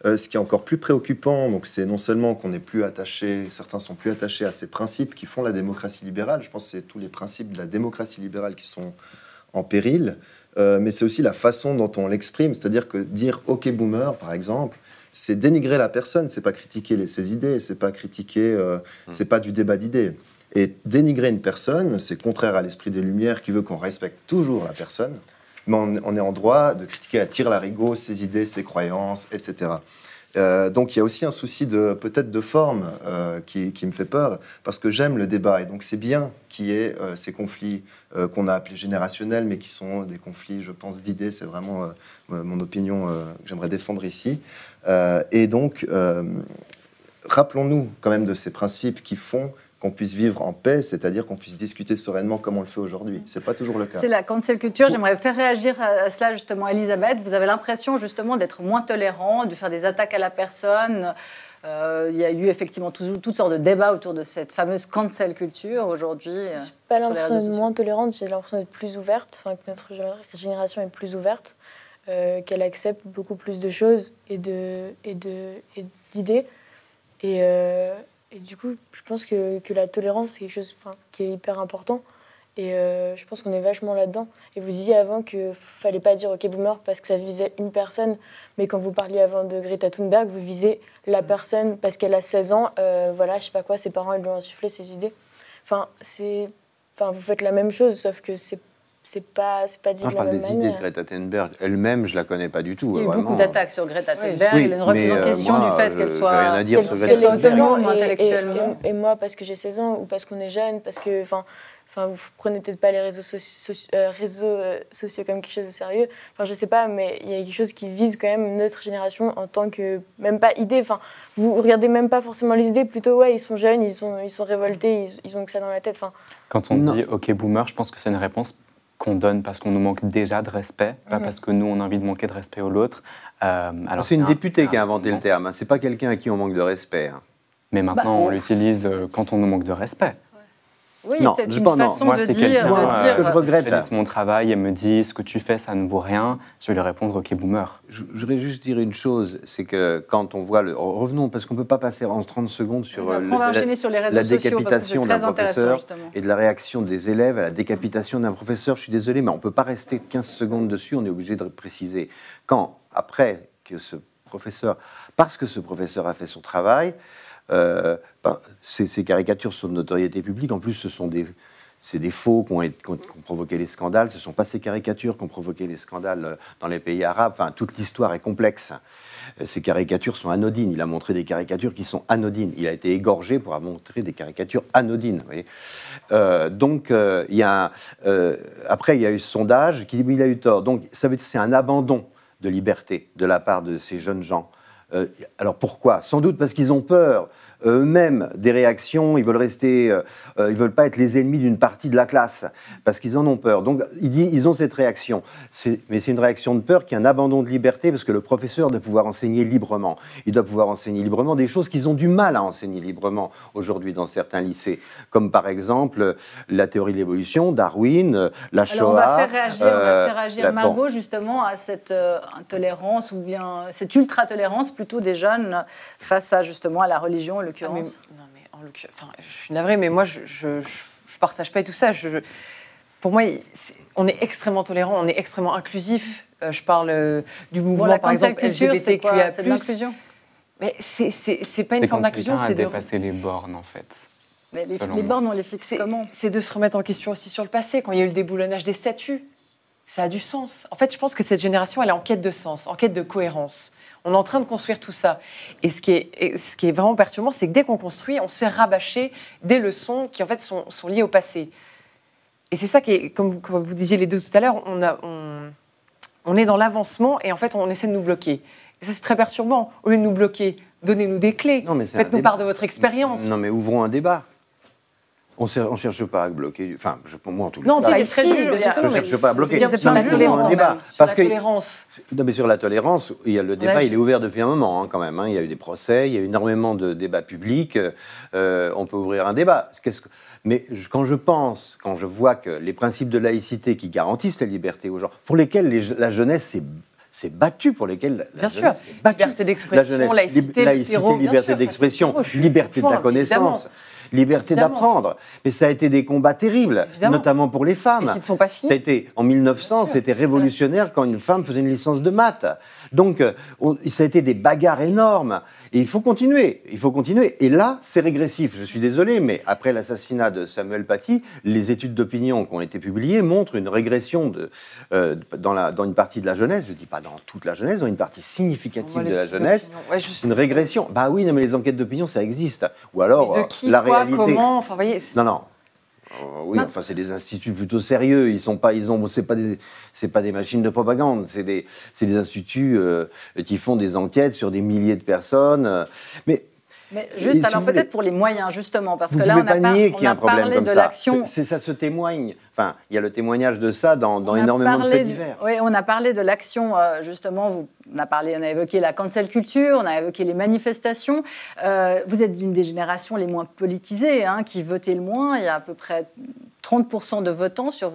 Ce qui est encore plus préoccupant, donc, c'est non seulement qu'on n'est plus attaché, certains sont plus attachés à ces principes qui font la démocratie libérale. Je pense que c'est tous les principes de la démocratie libérale qui sont en péril. mais c'est aussi la façon dont on l'exprime. C'est-à-dire que dire « ok boomer », par exemple, c'est dénigrer la personne, c'est pas critiquer ses idées, c'est pas critiquer, c'est pas du débat d'idées. Et dénigrer une personne, c'est contraire à l'esprit des Lumières qui veut qu'on respecte toujours la personne, mais on est en droit de critiquer à tire-larigot ses idées, ses croyances, etc. Donc il y a aussi un souci peut-être de forme qui me fait peur, parce que j'aime le débat, et donc c'est bien qu'il y ait ces conflits qu'on a appelés générationnels, mais qui sont des conflits, je pense, d'idées. C'est vraiment mon opinion que j'aimerais défendre ici. Et donc, rappelons-nous quand même de ces principes qui font qu'on puisse vivre en paix, c'est-à-dire qu'on puisse discuter sereinement comme on le fait aujourd'hui. C'est pas toujours le cas. C'est la cancel culture. J'aimerais faire réagir à cela justement, Elisabeth. Vous avez l'impression justement d'être moins tolérant, de faire des attaques à la personne. Il y a eu effectivement toutes sortes de débats autour de cette fameuse cancel culture aujourd'hui. Je n'ai pas l'impression d'être moins tolérante, j'ai l'impression d'être plus ouverte, que notre génération est plus ouverte, qu'elle accepte beaucoup plus de choses et d'idées. Et du coup, je pense que la tolérance, c'est quelque chose qui est hyper important. Et je pense qu'on est vachement là-dedans. Et vous disiez avant qu'il ne fallait pas dire « ok boomer » parce que ça visait une personne. Mais quand vous parliez avant de Greta Thunberg, vous visez la personne parce qu'elle a 16 ans. Voilà, je sais pas quoi, ses parents ils lui ont insufflé ses idées. Vous faites la même chose, sauf que c'est pas dit de la même manière. Je parle des idées de Greta Thunberg. Elle-même, je la connais pas du tout. Il y a eu vraiment. beaucoup d'attaques sur Greta Thunberg. Oui, il y a une remise en question du fait qu'elle soit... J'ai rien à dire sur Greta qu'elle soit Thunberg. autonome intellectuellement. Et moi, parce que j'ai 16 ans ou parce qu'on est jeune, parce que... vous prenez peut-être pas les réseaux sociaux comme quelque chose de sérieux. Je sais pas, mais il y a quelque chose qui vise quand même notre génération en tant que... Même pas idée. Vous regardez même pas forcément les idées. Plutôt, ils sont jeunes, ils sont révoltés, ils ont que ça dans la tête. Quand on dit « ok boomer », je pense que c'est une réponse qu'on donne parce qu'on nous manque déjà de respect, pas parce que nous, on a envie de manquer de respect aux autres. C'est une députée qui a inventé le terme. C'est pas quelqu'un à qui on manque de respect. Mais maintenant, on l'utilise quand on nous manque de respect. Oui, non, c'est une façon moi, de c'est dire... quelqu'un que je regrette. Qui mon travail et me dit « ce que tu fais, ça ne vaut rien », je vais lui répondre « ok boomer ». Je voudrais juste dire une chose, c'est que quand on voit... Revenons, parce qu'on ne peut pas passer en 30 secondes sur, on va enchaîner sur les réseaux la sociaux, décapitation d'un professeur justement. et de la réaction des élèves à la décapitation d'un professeur. Je suis désolé, mais on ne peut pas rester 15 secondes dessus, on est obligé de préciser. Quand, après que ce professeur... Parce que ce professeur a fait son travail, ces caricatures sont de notoriété publique. En plus, c'est des faux qui ont provoqué les scandales. Ce ne sont pas ces caricatures qui ont provoqué les scandales dans les pays arabes. Toute l'histoire est complexe. Ces caricatures sont anodines. Il a montré des caricatures qui sont anodines. Il a été égorgé pour avoir montré des caricatures anodines. Vous voyez. Après, il y a eu ce sondage qui dit qu'il a eu tort. Donc, ça veut dire que c'est un abandon de liberté de la part de ces jeunes gens. Alors pourquoi ? Sans doute parce qu'ils ont peur eux-mêmes des réactions, ils veulent pas être les ennemis d'une partie de la classe, parce qu'ils en ont peur. Donc ils ont cette réaction. Mais c'est une réaction de peur qui est un abandon de liberté, parce que le professeur doit pouvoir enseigner librement. Il doit pouvoir enseigner librement des choses qu'ils ont du mal à enseigner librement aujourd'hui dans certains lycées, comme par exemple la théorie de l'évolution, Darwin, la Shoah. Alors on va faire réagir Margot justement à cette intolérance, ou bien cette ultra-tolérance plutôt des jeunes face à justement à la religion, en l'occurrence. Je suis navrée, mais moi je partage pas tout ça. Pour moi, on est extrêmement tolérant, on est extrêmement inclusif. Je parle du mouvement, par exemple, LGBTQIA+. C'est de l'inclusion. Mais c'est pas une forme d'inclusion, c'est dépasser les bornes, en fait. Mais les bornes, on les fixe comment ? C'est de se remettre en question aussi sur le passé. Quand il y a eu le déboulonnage des statuts, ça a du sens. En fait, je pense que cette génération, elle est en quête de sens, en quête de cohérence. On est en train de construire tout ça. Et ce qui est vraiment perturbant, c'est que dès qu'on construit, on se fait rabâcher des leçons qui, en fait, sont liées au passé. Et c'est ça qui est, comme vous disiez les deux tout à l'heure, on est dans l'avancement et, en fait, on essaie de nous bloquer. Et ça, c'est très perturbant. Au lieu de nous bloquer, donnez-nous des clés. Faites-nous part de votre expérience. Non, mais ouvrons un débat. On ne cherche pas à bloquer. Enfin, pour moi, en tout cas. Non, c'est très dur. Je ne cherche pas à bloquer. C'est la tolérance. Non, mais sur la tolérance, le débat, il est ouvert depuis un moment, quand même. Il y a eu des procès, il y a eu énormément de débats publics. On peut ouvrir un débat. Mais quand je vois que les principes de laïcité qui garantissent la liberté aux gens, pour lesquels la jeunesse s'est battue, pour lesquels la jeunesse s'est battue. Liberté d'expression, laïcité, liberté d'expression, liberté de la connaissance. liberté Évidemment. d'apprendre. Mais ça a été des combats terribles, Évidemment. notamment pour les femmes. Et qui ne sont pas finis. Ça a été, en 1900, c'était révolutionnaire quand une femme faisait une licence de maths. Donc, ça a été des bagarres énormes. Et il faut continuer. Il faut continuer. Et là, c'est régressif. Je suis désolé, mais après l'assassinat de Samuel Paty, les études d'opinion qui ont été publiées montrent une régression dans une partie de la jeunesse. Je ne dis pas dans toute la jeunesse, dans une partie significative de la jeunesse. Ouais, Une régression. Bah oui, non, mais les enquêtes d'opinion, ça existe. Ou alors, Mais de qui, la quoi, réalité. comment, enfin, vous voyez, Non. Oui, enfin, c'est des instituts plutôt sérieux. C'est pas des machines de propagande. C'est des instituts qui font des enquêtes sur des milliers de personnes. Mais juste, si alors vous voulez, peut-être pour les moyens, justement, parce vous que là, pouvez on a, pas nier qu'il y a un problème parlé comme de ça. l'action. Ça se témoigne. Enfin, il y a le témoignage de ça dans On a énormément de parlé faits divers. Oui, on a parlé de l'action, justement, on a évoqué la cancel culture, on a évoqué les manifestations. Vous êtes d'une des générations les moins politisées, qui votaient le moins. Il y a à peu près 30% de votants sur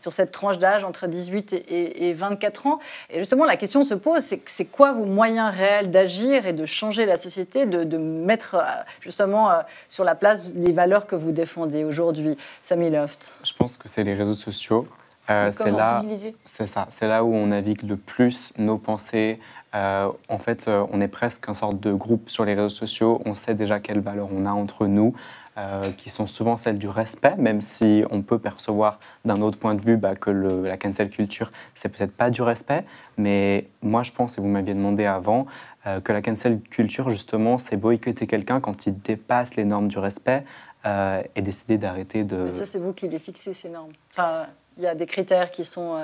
cette tranche d'âge entre 18 et 24 ans. Et justement, la question se pose, c'est quoi vos moyens réels d'agir et de changer la société, de mettre justement sur la place les valeurs que vous défendez aujourd'hui? Samy Loft. Je pense que c'est les réseaux sociaux. Comment sensibiliser? C'est ça, c'est là où on navigue le plus nos pensées. En fait, on est presque une sorte de groupe sur les réseaux sociaux. On sait déjà quelles valeurs on a entre nous, qui sont souvent celles du respect, même si on peut percevoir d'un autre point de vue que la cancel culture, c'est peut-être pas du respect. Mais moi, je pense, et vous m'aviez demandé avant, que la cancel culture, justement, c'est boycotter quelqu'un quand il dépasse les normes du respect et décider d'arrêter de... Mais ça, c'est vous qui les fixez, ces normes. Enfin, il y a des critères qui sont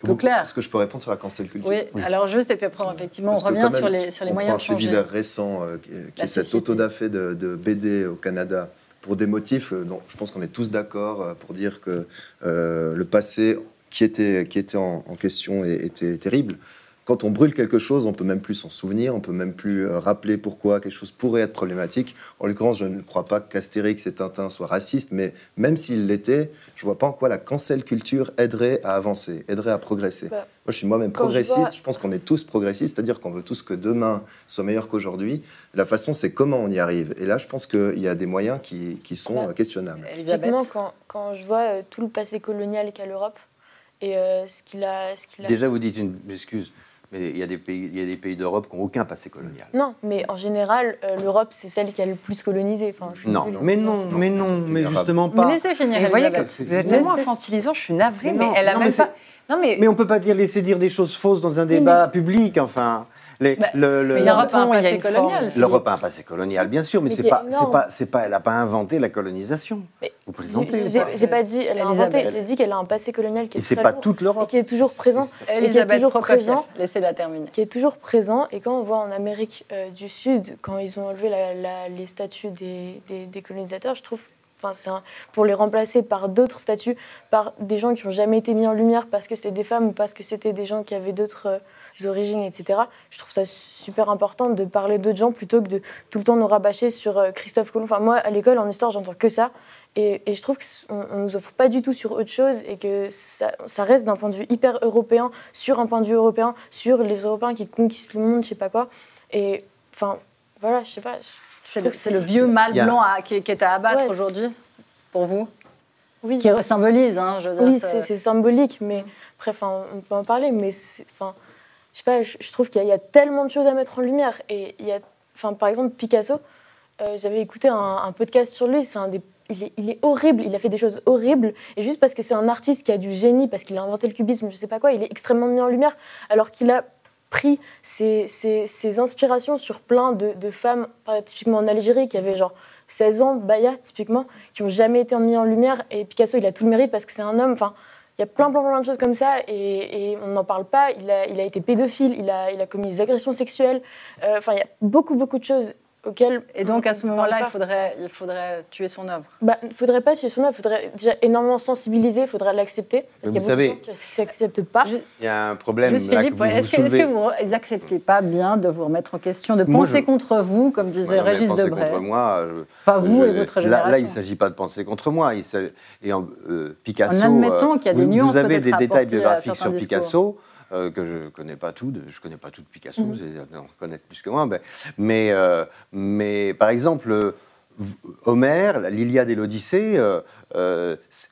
plus clairs. Est-ce que je peux répondre sur la cancel culture? Oui, alors juste, et puis après, effectivement, Parce on que revient quand sur même, les moyens de fait changer. divers récent, qui La est cette société. autodafé de BD au Canada, pour des motifs dont je pense qu'on est tous d'accord pour dire que le passé qui était en question était terrible. Quand on brûle quelque chose, on peut même plus s'en souvenir, on peut même plus rappeler pourquoi quelque chose pourrait être problématique. En l'occurrence, je ne crois pas qu'Astérix et Tintin soient racistes, mais même s'ils l'étaient, je vois pas en quoi la cancel culture aiderait à avancer, aiderait à progresser. Moi, je suis moi-même progressiste, je pense qu'on est tous progressistes, c'est-à-dire qu'on veut tous que demain soit meilleur qu'aujourd'hui. La façon, c'est comment on y arrive. Et là, je pense qu'il y a des moyens qui sont questionnables. Typiquement, quand je vois tout le passé colonial qu'a l'Europe et ce qu'il a... Déjà, vous dites une excuse. Mais il y a des pays d'Europe qui n'ont aucun passé colonial. Non, mais en général, l'Europe, c'est celle qui a le plus colonisé. Enfin, Mais justement pas. Mais laissez finir, Vous voyez que Elisabeth. vous êtes tellement infantilisant, je suis navrée, mais non, elle a non, même mais pas... Non, Mais on peut pas laisser dire des choses fausses dans un débat public, enfin. Mais l'Europe a un passé colonial. L'Europe a un passé colonial, bien sûr, mais Mais c'est qui est pas, énorme. elle n'a pas inventé la colonisation. Mais Vous plaisantez. j'ai pas dit elle a Elisabeth. inventé, j'ai dit qu'elle a un passé colonial qui Et est c'est très pas lourd toute l'Europe. et qui est toujours présent. Et qui est Elisabeth toujours Prokofiev, présent. laissez-la terminer. Qui est toujours présent. Et quand on voit en Amérique du Sud, quand ils ont enlevé les statuts des colonisateurs, je trouve, pour les remplacer par d'autres statuts, par des gens qui n'ont jamais été mis en lumière parce que c'était des femmes ou parce que c'était des gens qui avaient d'autres origines, etc. Je trouve ça super important de parler d'autres gens plutôt que de tout le temps nous rabâcher sur Christophe Colomb. Enfin, moi, à l'école, en histoire, j'entends que ça. Et je trouve qu'on ne nous offre pas du tout sur autre chose et que ça reste d'un point de vue hyper européen, sur un point de vue européen, sur les Européens qui conquistent le monde, je sais pas quoi. Et enfin, voilà, je sais pas. C'est le vieux mâle blanc qui est à abattre aujourd'hui, pour vous? Oui. Qui symbolise, je veux dire. Oui, c'est symbolique, mais après, on peut en parler, mais je sais pas, je trouve qu'il y a tellement de choses à mettre en lumière. Et il y a, par exemple, Picasso, j'avais écouté un podcast sur lui, il est horrible, il a fait des choses horribles, et juste parce que c'est un artiste qui a du génie, parce qu'il a inventé le cubisme, je sais pas quoi, il est extrêmement mis en lumière, alors qu'il a pris ses inspirations sur plein de femmes, typiquement en Algérie, qui avaient genre 16 ans, Baya, typiquement, qui n'ont jamais été mis en lumière, et Picasso, il a tout le mérite parce que c'est un homme, il y a plein de choses comme ça, et on n'en parle pas, il a été pédophile, il a commis des agressions sexuelles, il y a beaucoup de choses auxquelles... Et donc, à ce moment-là, il faudrait tuer son œuvre. Il ne faudrait pas tuer son œuvre, il faudrait déjà énormément sensibiliser, il faudrait l'accepter, parce qu'il y a beaucoup de gens qui n'acceptent pas. Il y a un problème. Juste Philippe, est-ce que vous n'acceptez pas bien de vous remettre en question, de penser contre vous, comme disait Régis Debray? Contre moi, vous et votre génération. Là, il ne s'agit pas de penser contre moi. Picasso, en admettant qu'il y a des nuances vous avez peut-être des détails apportées à biographiques certains sur discours. Picasso. Que je ne connais pas tout, je connais pas tout de Picasso, vous allez en connaître plus que moi, mais par exemple, Homère, l'Iliade et l'Odyssée,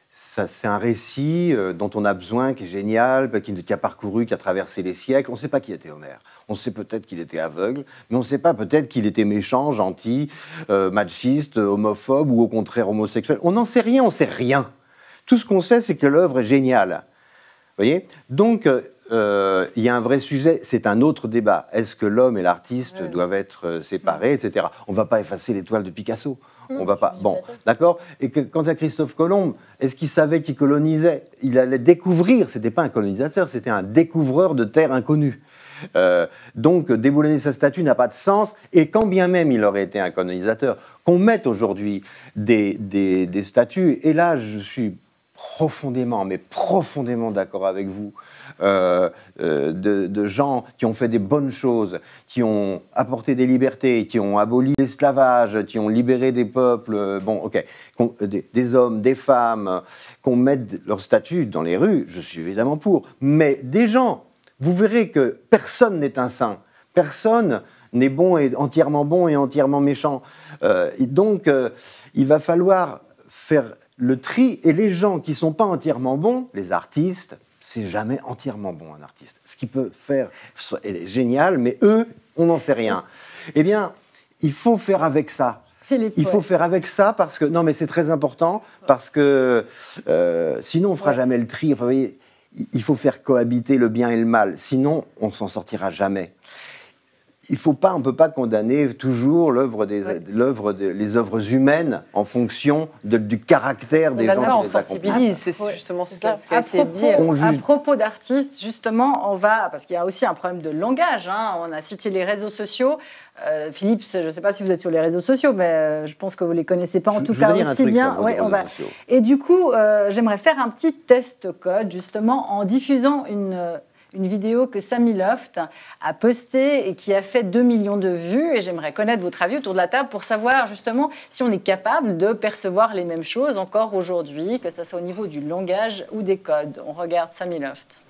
c'est un récit dont on a besoin, qui est génial, qui a parcouru, qui a traversé les siècles. On ne sait pas qui était Homère. On sait peut-être qu'il était aveugle, mais on ne sait pas peut-être qu'il était méchant, gentil, machiste, homophobe ou au contraire homosexuel. On n'en sait rien, on ne sait rien. Tout ce qu'on sait, c'est que l'œuvre est géniale. Vous voyez ? Donc, il y a un vrai sujet, c'est un autre débat. Est-ce que l'homme et l'artiste doivent être séparés, etc. On ne va pas effacer les toiles de Picasso. On va pas. Bon, d'accord. Et quant à Christophe Colomb, est-ce qu'il savait qu'il colonisait ? Il allait découvrir. C'était pas un colonisateur, c'était un découvreur de terres inconnues. Donc, déboulonner sa statue n'a pas de sens. Et quand bien même il aurait été un colonisateur, qu'on mette aujourd'hui des statues. Et là, je suis profondément d'accord avec vous, de gens qui ont fait des bonnes choses, qui ont apporté des libertés, qui ont aboli l'esclavage, qui ont libéré des peuples, des hommes, des femmes, qu'on mette leurs statues dans les rues, je suis évidemment pour. Mais des gens, vous verrez que personne n'est un saint, personne n'est bon et entièrement méchant. Donc, il va falloir faire le tri, et les gens qui ne sont pas entièrement bons, les artistes, c'est jamais entièrement bon un artiste. Ce qu'il peut faire est génial, mais eux, on n'en sait rien. Eh bien, il faut faire avec ça. Philippe, il faut faire avec ça parce que, non mais c'est très important, parce que sinon on ne fera jamais le tri. Enfin, vous voyez, il faut faire cohabiter le bien et le mal, sinon on ne s'en sortira jamais. On ne peut pas condamner toujours les œuvres humaines en fonction du caractère des gens qui les accompagnent. On sensibilise, c'est justement ce qu'elle essaie de dire. À propos d'artistes, justement, parce qu'il y a aussi un problème de langage. On a cité les réseaux sociaux. Philippe, je ne sais pas si vous êtes sur les réseaux sociaux, mais je pense que vous ne les connaissez pas en tout cas aussi bien. Et du coup, j'aimerais faire un petit test code, justement, en diffusant une vidéo que Samy Loft a postée et qui a fait 2 millions de vues. Et j'aimerais connaître votre avis autour de la table pour savoir justement si on est capable de percevoir les mêmes choses encore aujourd'hui, que ce soit au niveau du langage ou des codes. On regarde Samy Loft.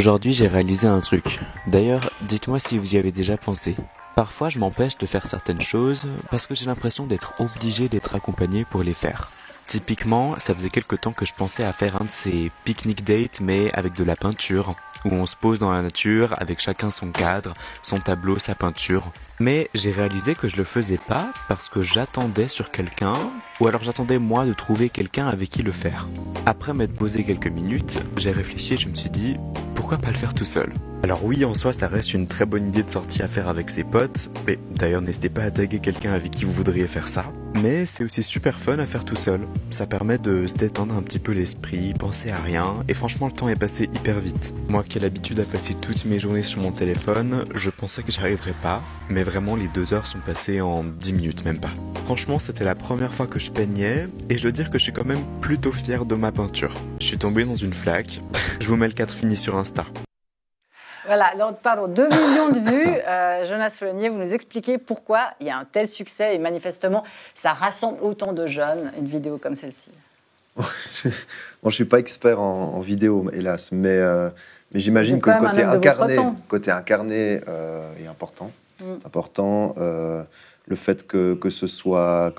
Aujourd'hui, j'ai réalisé un truc. D'ailleurs, dites-moi si vous y avez déjà pensé. Parfois, je m'empêche de faire certaines choses parce que j'ai l'impression d'être obligé d'être accompagné pour les faire. Typiquement, ça faisait quelque temps que je pensais à faire un de ces picnic dates, mais avec de la peinture, où on se pose dans la nature avec chacun son cadre, son tableau, sa peinture. Mais j'ai réalisé que je le faisais pas parce que j'attendais sur quelqu'un, ou alors j'attendais moi de trouver quelqu'un avec qui le faire. Après m'être posé quelques minutes, j'ai réfléchi et je me suis dit, pourquoi pas le faire tout seul ? Alors oui, en soi, ça reste une très bonne idée de sortie à faire avec ses potes, mais d'ailleurs n'hésitez pas à taguer quelqu'un avec qui vous voudriez faire ça. Mais c'est aussi super fun à faire tout seul. Ça permet de se détendre un petit peu l'esprit, penser à rien, et franchement le temps est passé hyper vite. Moi qui ai l'habitude à passer toutes mes journées sur mon téléphone, je pensais que j'y arriverais pas, mais vraiment les 2 heures sont passées en 10 minutes même pas. Franchement c'était la première fois que je peignais, et je dois dire que je suis quand même plutôt fier de ma peinture. Je suis tombé dans une flaque, je vous mets le cadre fini sur Insta. Voilà, 2 millions de vues. Jonas Follonier, vous nous expliquez pourquoi il y a un tel succès et manifestement, ça rassemble autant de jeunes, une vidéo comme celle-ci. Bon, je ne suis pas expert en vidéo, hélas, mais j'imagine que le côté incarné est important. C'est important. Le fait que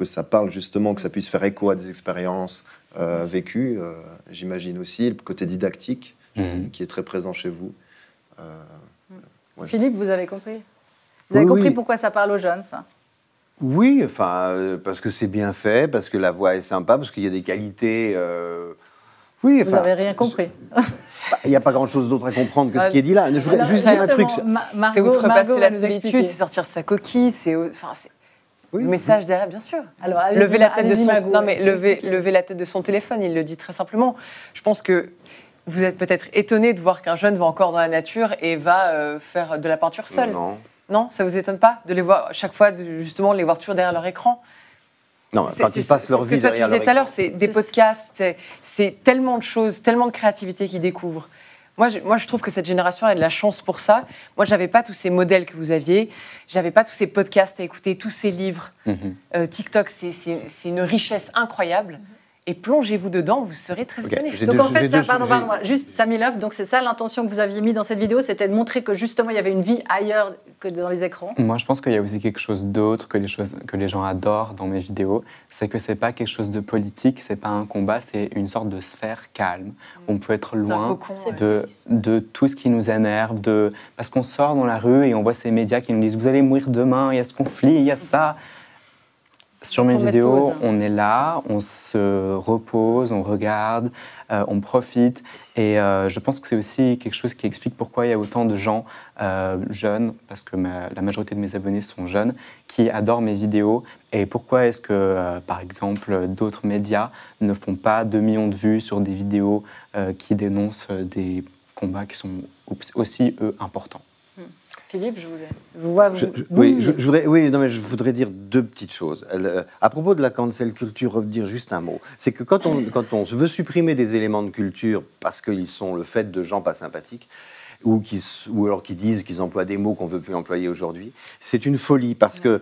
ça parle justement, que ça puisse faire écho à des expériences vécues, j'imagine aussi. Le côté didactique qui est très présent chez vous. Philippe, vous avez compris ? Vous avez compris pourquoi ça parle aux jeunes, ça ? Oui, parce que c'est bien fait, parce que la voix est sympa, parce qu'il y a des qualités... Oui, vous n'avez rien compris. Il n'y a pas grand-chose d'autre à comprendre que ce qui est dit là. Je voudrais juste dire un truc. C'est outrepasser la solitude, c'est sortir de sa coquille, le message derrière, bien sûr. Alors, lever la tête de son téléphone, il le dit très simplement. Je pense que vous êtes peut-être étonné de voir qu'un jeune va encore dans la nature et va faire de la peinture seul. Non, ça vous étonne pas de les voir chaque fois, justement, les voir toujours derrière leur écran? Non, quand ils passent leur vie derrière leur écran. Ce que toi tu disais tout à l'heure, c'est des podcasts, c'est tellement de choses, tellement de créativité qu'ils découvrent. Moi, je trouve que cette génération a de la chance pour ça. Moi, j'avais pas tous ces modèles que vous aviez, j'avais pas tous ces podcasts à écouter, tous ces livres. TikTok, c'est une richesse incroyable. et plongez-vous dedans, vous serez très étonnés. Donc en fait, pardon, juste Samy Love, donc c'est ça l'intention que vous aviez mis dans cette vidéo, c'était de montrer que justement il y avait une vie ailleurs que dans les écrans. Moi, je pense qu'il y a aussi quelque chose d'autre que les gens adorent dans mes vidéos, c'est que c'est pas quelque chose de politique, c'est pas un combat, c'est une sorte de sphère calme. On peut être loin de tout ce qui nous énerve, parce qu'on sort dans la rue et on voit ces médias qui nous disent vous allez mourir demain, il y a ce conflit, il y a ça. Sur mes vidéos, on est là, on se repose, on regarde, on profite. Et je pense que c'est aussi quelque chose qui explique pourquoi il y a autant de gens jeunes, parce que la majorité de mes abonnés sont jeunes, qui adorent mes vidéos. Et pourquoi est-ce que, par exemple, d'autres médias ne font pas 2 millions de vues sur des vidéos qui dénoncent des combats qui sont aussi, eux, importants. Philippe, je vois. Je voudrais dire 2 petites choses. À propos de la cancel culture, redire juste un mot. C'est que quand on veut supprimer des éléments de culture parce qu'ils sont le fait de gens pas sympathiques, ou alors qui disent qu'ils emploient des mots qu'on ne veut plus employer aujourd'hui, c'est une folie parce que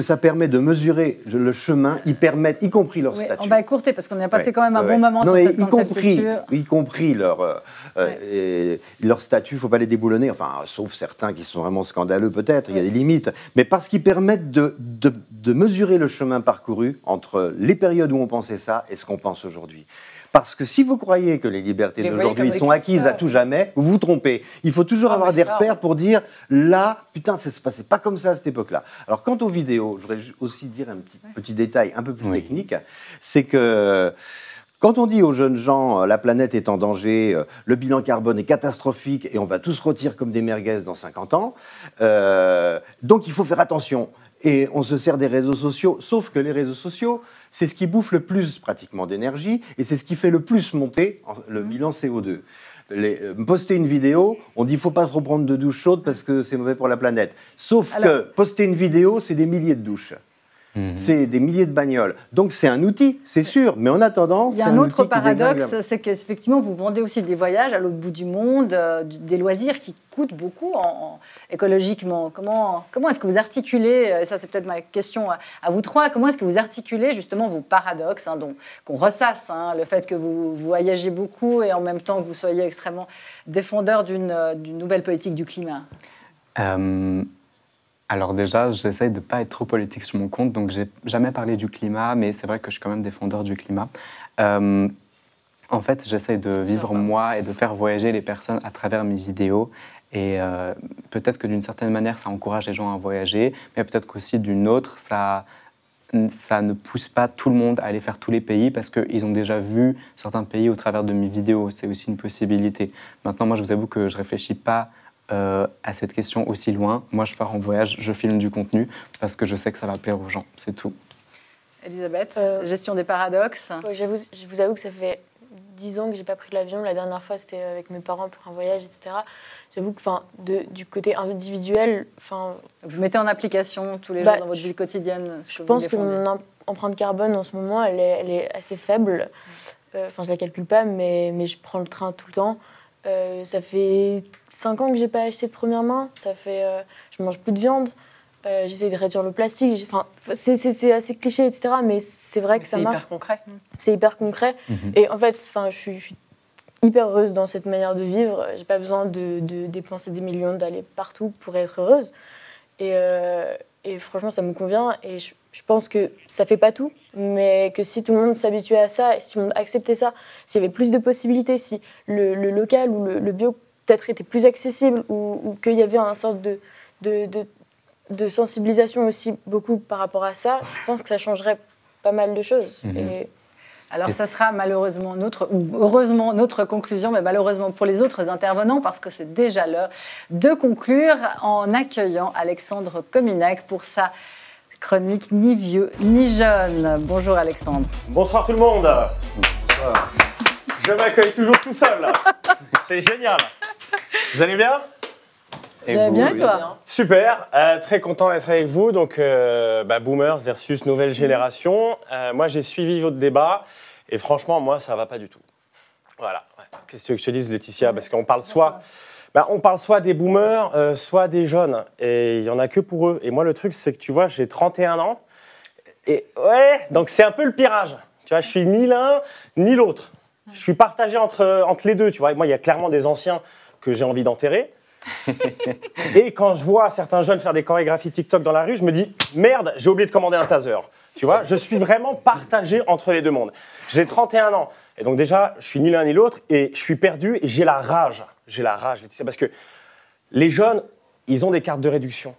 ça permet de mesurer le chemin, y compris leur statut. On va écourter parce qu'on a passé quand même un bon moment sur cette cancel culture. Y compris leur statut, il ne faut pas les déboulonner, enfin, sauf certains qui sont vraiment scandaleux peut-être, il y a des limites, mais parce qu'ils permettent de mesurer le chemin parcouru entre les périodes où on pensait ça et ce qu'on pense aujourd'hui. Parce que si vous croyez que les libertés d'aujourd'hui sont acquises à tout jamais, vous vous trompez. Il faut toujours avoir des repères pour dire là, putain, ça se passait pas comme ça à cette époque-là. Alors, quant aux vidéos, je voudrais aussi dire un petit détail un peu plus technique, c'est que quand on dit aux jeunes gens la planète est en danger, le bilan carbone est catastrophique et on va tous rôtir comme des merguez dans 50 ans, donc il faut faire attention. Et on se sert des réseaux sociaux, sauf que les réseaux sociaux, c'est ce qui bouffe le plus pratiquement d'énergie et c'est ce qui fait le plus monter le bilan CO2. Poster une vidéo, on dit qu'il ne faut pas trop prendre de douche chaude parce que c'est mauvais pour la planète. Sauf que poster une vidéo, c'est des milliers de douches. C'est des milliers de bagnoles. Donc c'est un outil, c'est sûr, mais en attendant, il y a un autre paradoxe, c'est qu'effectivement vous vendez aussi des voyages à l'autre bout du monde, des loisirs qui coûtent beaucoup écologiquement. Comment est-ce que vous articulez, et ça c'est peut-être ma question à vous trois, comment est-ce que vous articulez justement vos paradoxes qu'on ressasse, le fait que vous voyagez beaucoup et en même temps que vous soyez extrêmement défendeur d'une nouvelle politique du climat? Alors déjà, j'essaie de ne pas être trop politique sur mon compte, donc j'ai jamais parlé du climat, mais c'est vrai que je suis quand même défendeur du climat. En fait, j'essaie de vivre moi et de faire voyager les personnes à travers mes vidéos. Et peut-être que d'une certaine manière, ça encourage les gens à voyager, mais peut-être qu'aussi d'une autre, ça ne pousse pas tout le monde à aller faire tous les pays parce qu'ils ont déjà vu certains pays au travers de mes vidéos. C'est aussi une possibilité. Maintenant, moi, je vous avoue que je ne réfléchis pas à cette question aussi loin. Moi, je pars en voyage, je filme du contenu parce que je sais que ça va plaire aux gens, c'est tout. Elisabeth, gestion des paradoxes. Je vous avoue que ça fait 10 ans que j'ai pas pris l'avion. La dernière fois, c'était avec mes parents pour un voyage, etc. J'avoue que du côté individuel... Vous mettez en application tous les jours dans votre vie quotidienne. Je pense que mon empreinte carbone en ce moment, elle est assez faible. Je la calcule pas, mais je prends le train tout le temps. Ça fait 5 ans que j'ai pas acheté de première main. Je mange plus de viande. J'essaie de réduire le plastique. C'est assez cliché, etc. Mais c'est vrai que ça marche. C'est hyper concret. C'est hyper concret. Et en fait, je suis hyper heureuse dans cette manière de vivre. J'ai pas besoin de dépenser des millions, d'aller partout pour être heureuse. Et franchement, ça me convient. Et je pense que ça fait pas tout, mais que si tout le monde s'habituait à ça, et si tout le monde acceptait ça, s'il y avait plus de possibilités, si le local ou le bio peut-être était plus accessible, ou qu'il y avait une sorte de sensibilisation aussi beaucoup par rapport à ça, je pense que ça changerait pas mal de choses. Alors, ça sera malheureusement heureusement notre conclusion, mais malheureusement pour les autres intervenants, parce que c'est déjà l'heure de conclure en accueillant Alexandre Kominek pour sa chronique Ni vieux ni jeune. Bonjour Alexandre. Bonsoir tout le monde. Bonsoir. Je m'accueille toujours tout seul. C'est génial. Vous allez bien ? Bien, toi ? Super, très content d'être avec vous. Donc, boomers versus nouvelle génération. Moi, j'ai suivi votre débat et franchement, moi, ça va pas du tout. Voilà. Qu'est-ce que je te dise, Laetitia ? Parce qu'on parle soit des boomers, soit des jeunes. Et il y en a que pour eux. Et moi, le truc, c'est que tu vois, j'ai 31 ans. Et ouais, donc c'est un peu le pirage. Tu vois, je suis ni l'un ni l'autre. Je suis partagé entre les deux. Tu vois, moi, il y a clairement des anciens que j'ai envie d'enterrer. Et quand je vois certains jeunes faire des chorégraphies TikTok dans la rue, je me dis merde, j'ai oublié de commander un taser. Tu vois, je suis vraiment partagé entre les deux mondes. J'ai 31 ans. Et donc déjà, je suis ni l'un ni l'autre et je suis perdu et j'ai la rage. J'ai la rage, Laetitia, parce que les jeunes, ils ont des cartes de réduction.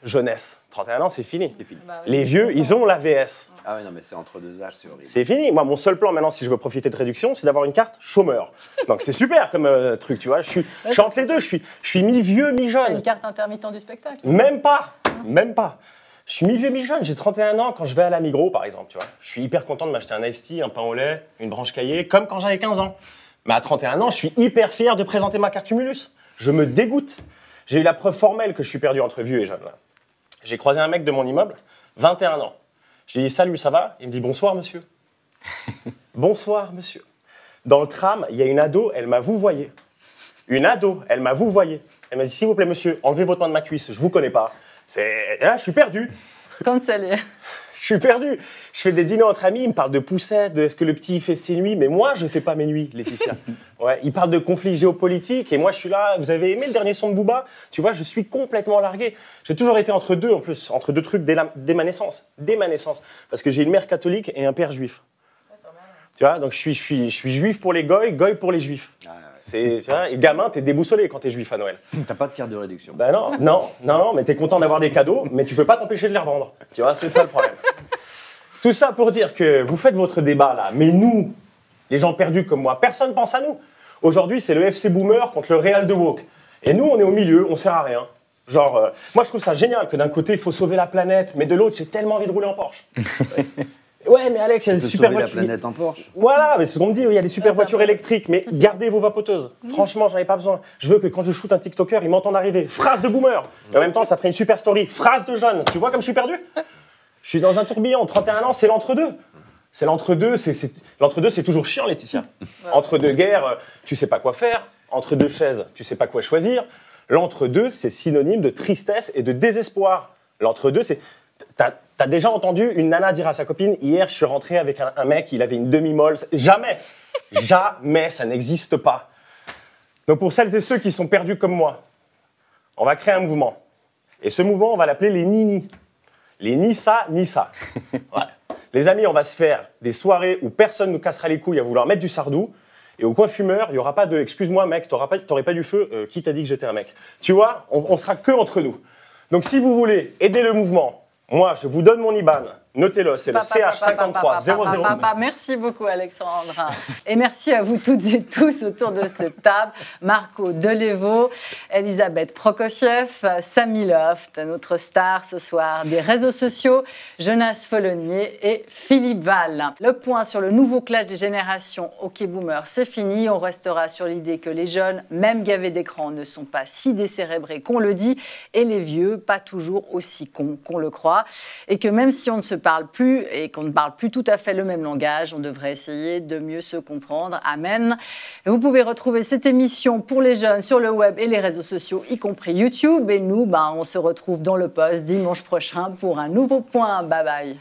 Jeunesse. 31 ans, c'est fini. Bah oui, Les vieux, ils ont la VS. Ah oui, non, mais c'est entre deux âges, c'est horrible. C'est fini. Moi, mon seul plan maintenant, si je veux profiter de réduction, c'est d'avoir une carte chômeur. Donc c'est super comme truc, tu vois. Je suis entre les deux. Je suis mi-vieux, mi-jeune. Une carte intermittent du spectacle. Même pas. Même pas. Je suis mi-vieux, mi-jeune. J'ai 31 ans. Quand je vais à la Migros, par exemple, tu vois, je suis hyper content de m'acheter un iced tea, un pain au lait, une branche caillée, comme quand j'avais 15 ans. Mais à 31 ans, je suis hyper fier de présenter ma carte Cumulus. Je me dégoûte. J'ai eu la preuve formelle que je suis perdu entre vieux et jeunes. Là. J'ai croisé un mec de mon immeuble, 21 ans. Je lui ai dit « Salut, ça va ?» Il me dit « Bonsoir, monsieur. » Bonsoir, monsieur. Dans le tram, il y a une ado, elle m'a vouvoyé. Une ado, elle m'a vouvoyé. Elle m'a dit « S'il vous plaît, monsieur, enlevez votre main de ma cuisse, je vous connais pas. » Là, je suis perdu. Quand ça l'est. Je suis perdu. Je fais des dîners entre amis, ils me parlent de poussettes, de est-ce que le petit fait ses nuits, mais moi, je fais pas mes nuits, Laetitia. Ouais, ils parlent de conflits géopolitiques, et moi, je suis là. Vous avez aimé le dernier son de Booba? Tu vois, je suis complètement largué. J'ai toujours été entre deux, en plus, entre deux trucs dès ma naissance. Dès ma naissance. Parce que j'ai une mère catholique et un père juif. Tu vois, donc je suis juif pour les goy pour les juifs. Tu vois, et gamin, t'es déboussolé quand t'es juif à Noël. T'as pas de carte de réduction. Ben non, mais t'es content d'avoir des cadeaux, mais tu peux pas t'empêcher de les revendre. Tu vois, c'est ça le problème. Tout ça pour dire que vous faites votre débat là, mais nous, les gens perdus comme moi, personne pense à nous. Aujourd'hui, c'est le FC Boomer contre le Real de Woke. Et nous, on est au milieu, on sert à rien. Genre, moi je trouve ça génial que d'un côté, il faut sauver la planète, mais de l'autre, j'ai tellement envie de rouler en Porsche. Ouais, mais Alex, il y a des super voitures. La planète en Porsche. Voilà, mais c'est ce qu'on me dit, il y a des super voitures électriques, mais gardez vos vapoteuses. Franchement, j'en ai pas besoin. Je veux que quand je shoot un TikToker, il m'entende arriver. Phrase de boomer. Et en même temps, ça ferait une super story. Phrase de jeune. Tu vois comme je suis perdu? Je suis dans un tourbillon. 31 ans, c'est l'entre-deux. C'est l'entre-deux. L'entre-deux, c'est toujours chiant, Laetitia. Entre deux guerres, tu sais pas quoi faire. Entre deux chaises, tu sais pas quoi choisir. L'entre-deux, c'est synonyme de tristesse et de désespoir. L'entre-deux, c'est... T'as déjà entendu une nana dire à sa copine « Hier, je suis rentré avec un mec, il avait une demi-molle. » Jamais. Jamais, ça n'existe pas. Donc pour celles et ceux qui sont perdus comme moi, on va créer un mouvement. Et ce mouvement, on va l'appeler les Nini. Les ni ça, ni ça. Ouais. Les amis, on va se faire des soirées où personne nous cassera les couilles à vouloir mettre du sardou. Et au coin fumeur, il n'y aura pas de « Excuse-moi mec, t'aurais pas du feu, qui t'a dit que j'étais un mec ?» Tu vois, on sera que entre nous. Donc si vous voulez aider le mouvement, moi, je vous donne mon IBAN. Notez-le, c'est le CH5300. Merci beaucoup, Alexandre. Et merci à vous toutes et tous autour de cette table. Marco Delevo, Elisabeth Prokofiev, Samy Loft, notre star ce soir des réseaux sociaux, Jonas Follonier et Philippe Val. Le point sur le nouveau clash des générations OK Boomer, c'est fini. On restera sur l'idée que les jeunes, même gavés d'écran, ne sont pas si décérébrés qu'on le dit, et les vieux, pas toujours aussi cons qu'on le croit. Et que même si on ne se parle plus et qu'on ne parle plus tout à fait le même langage, on devrait essayer de mieux se comprendre. Amen. Et vous pouvez retrouver cette émission pour les jeunes sur le web et les réseaux sociaux, y compris YouTube. Et nous, on se retrouve dans le post dimanche prochain pour un nouveau point. Bye bye.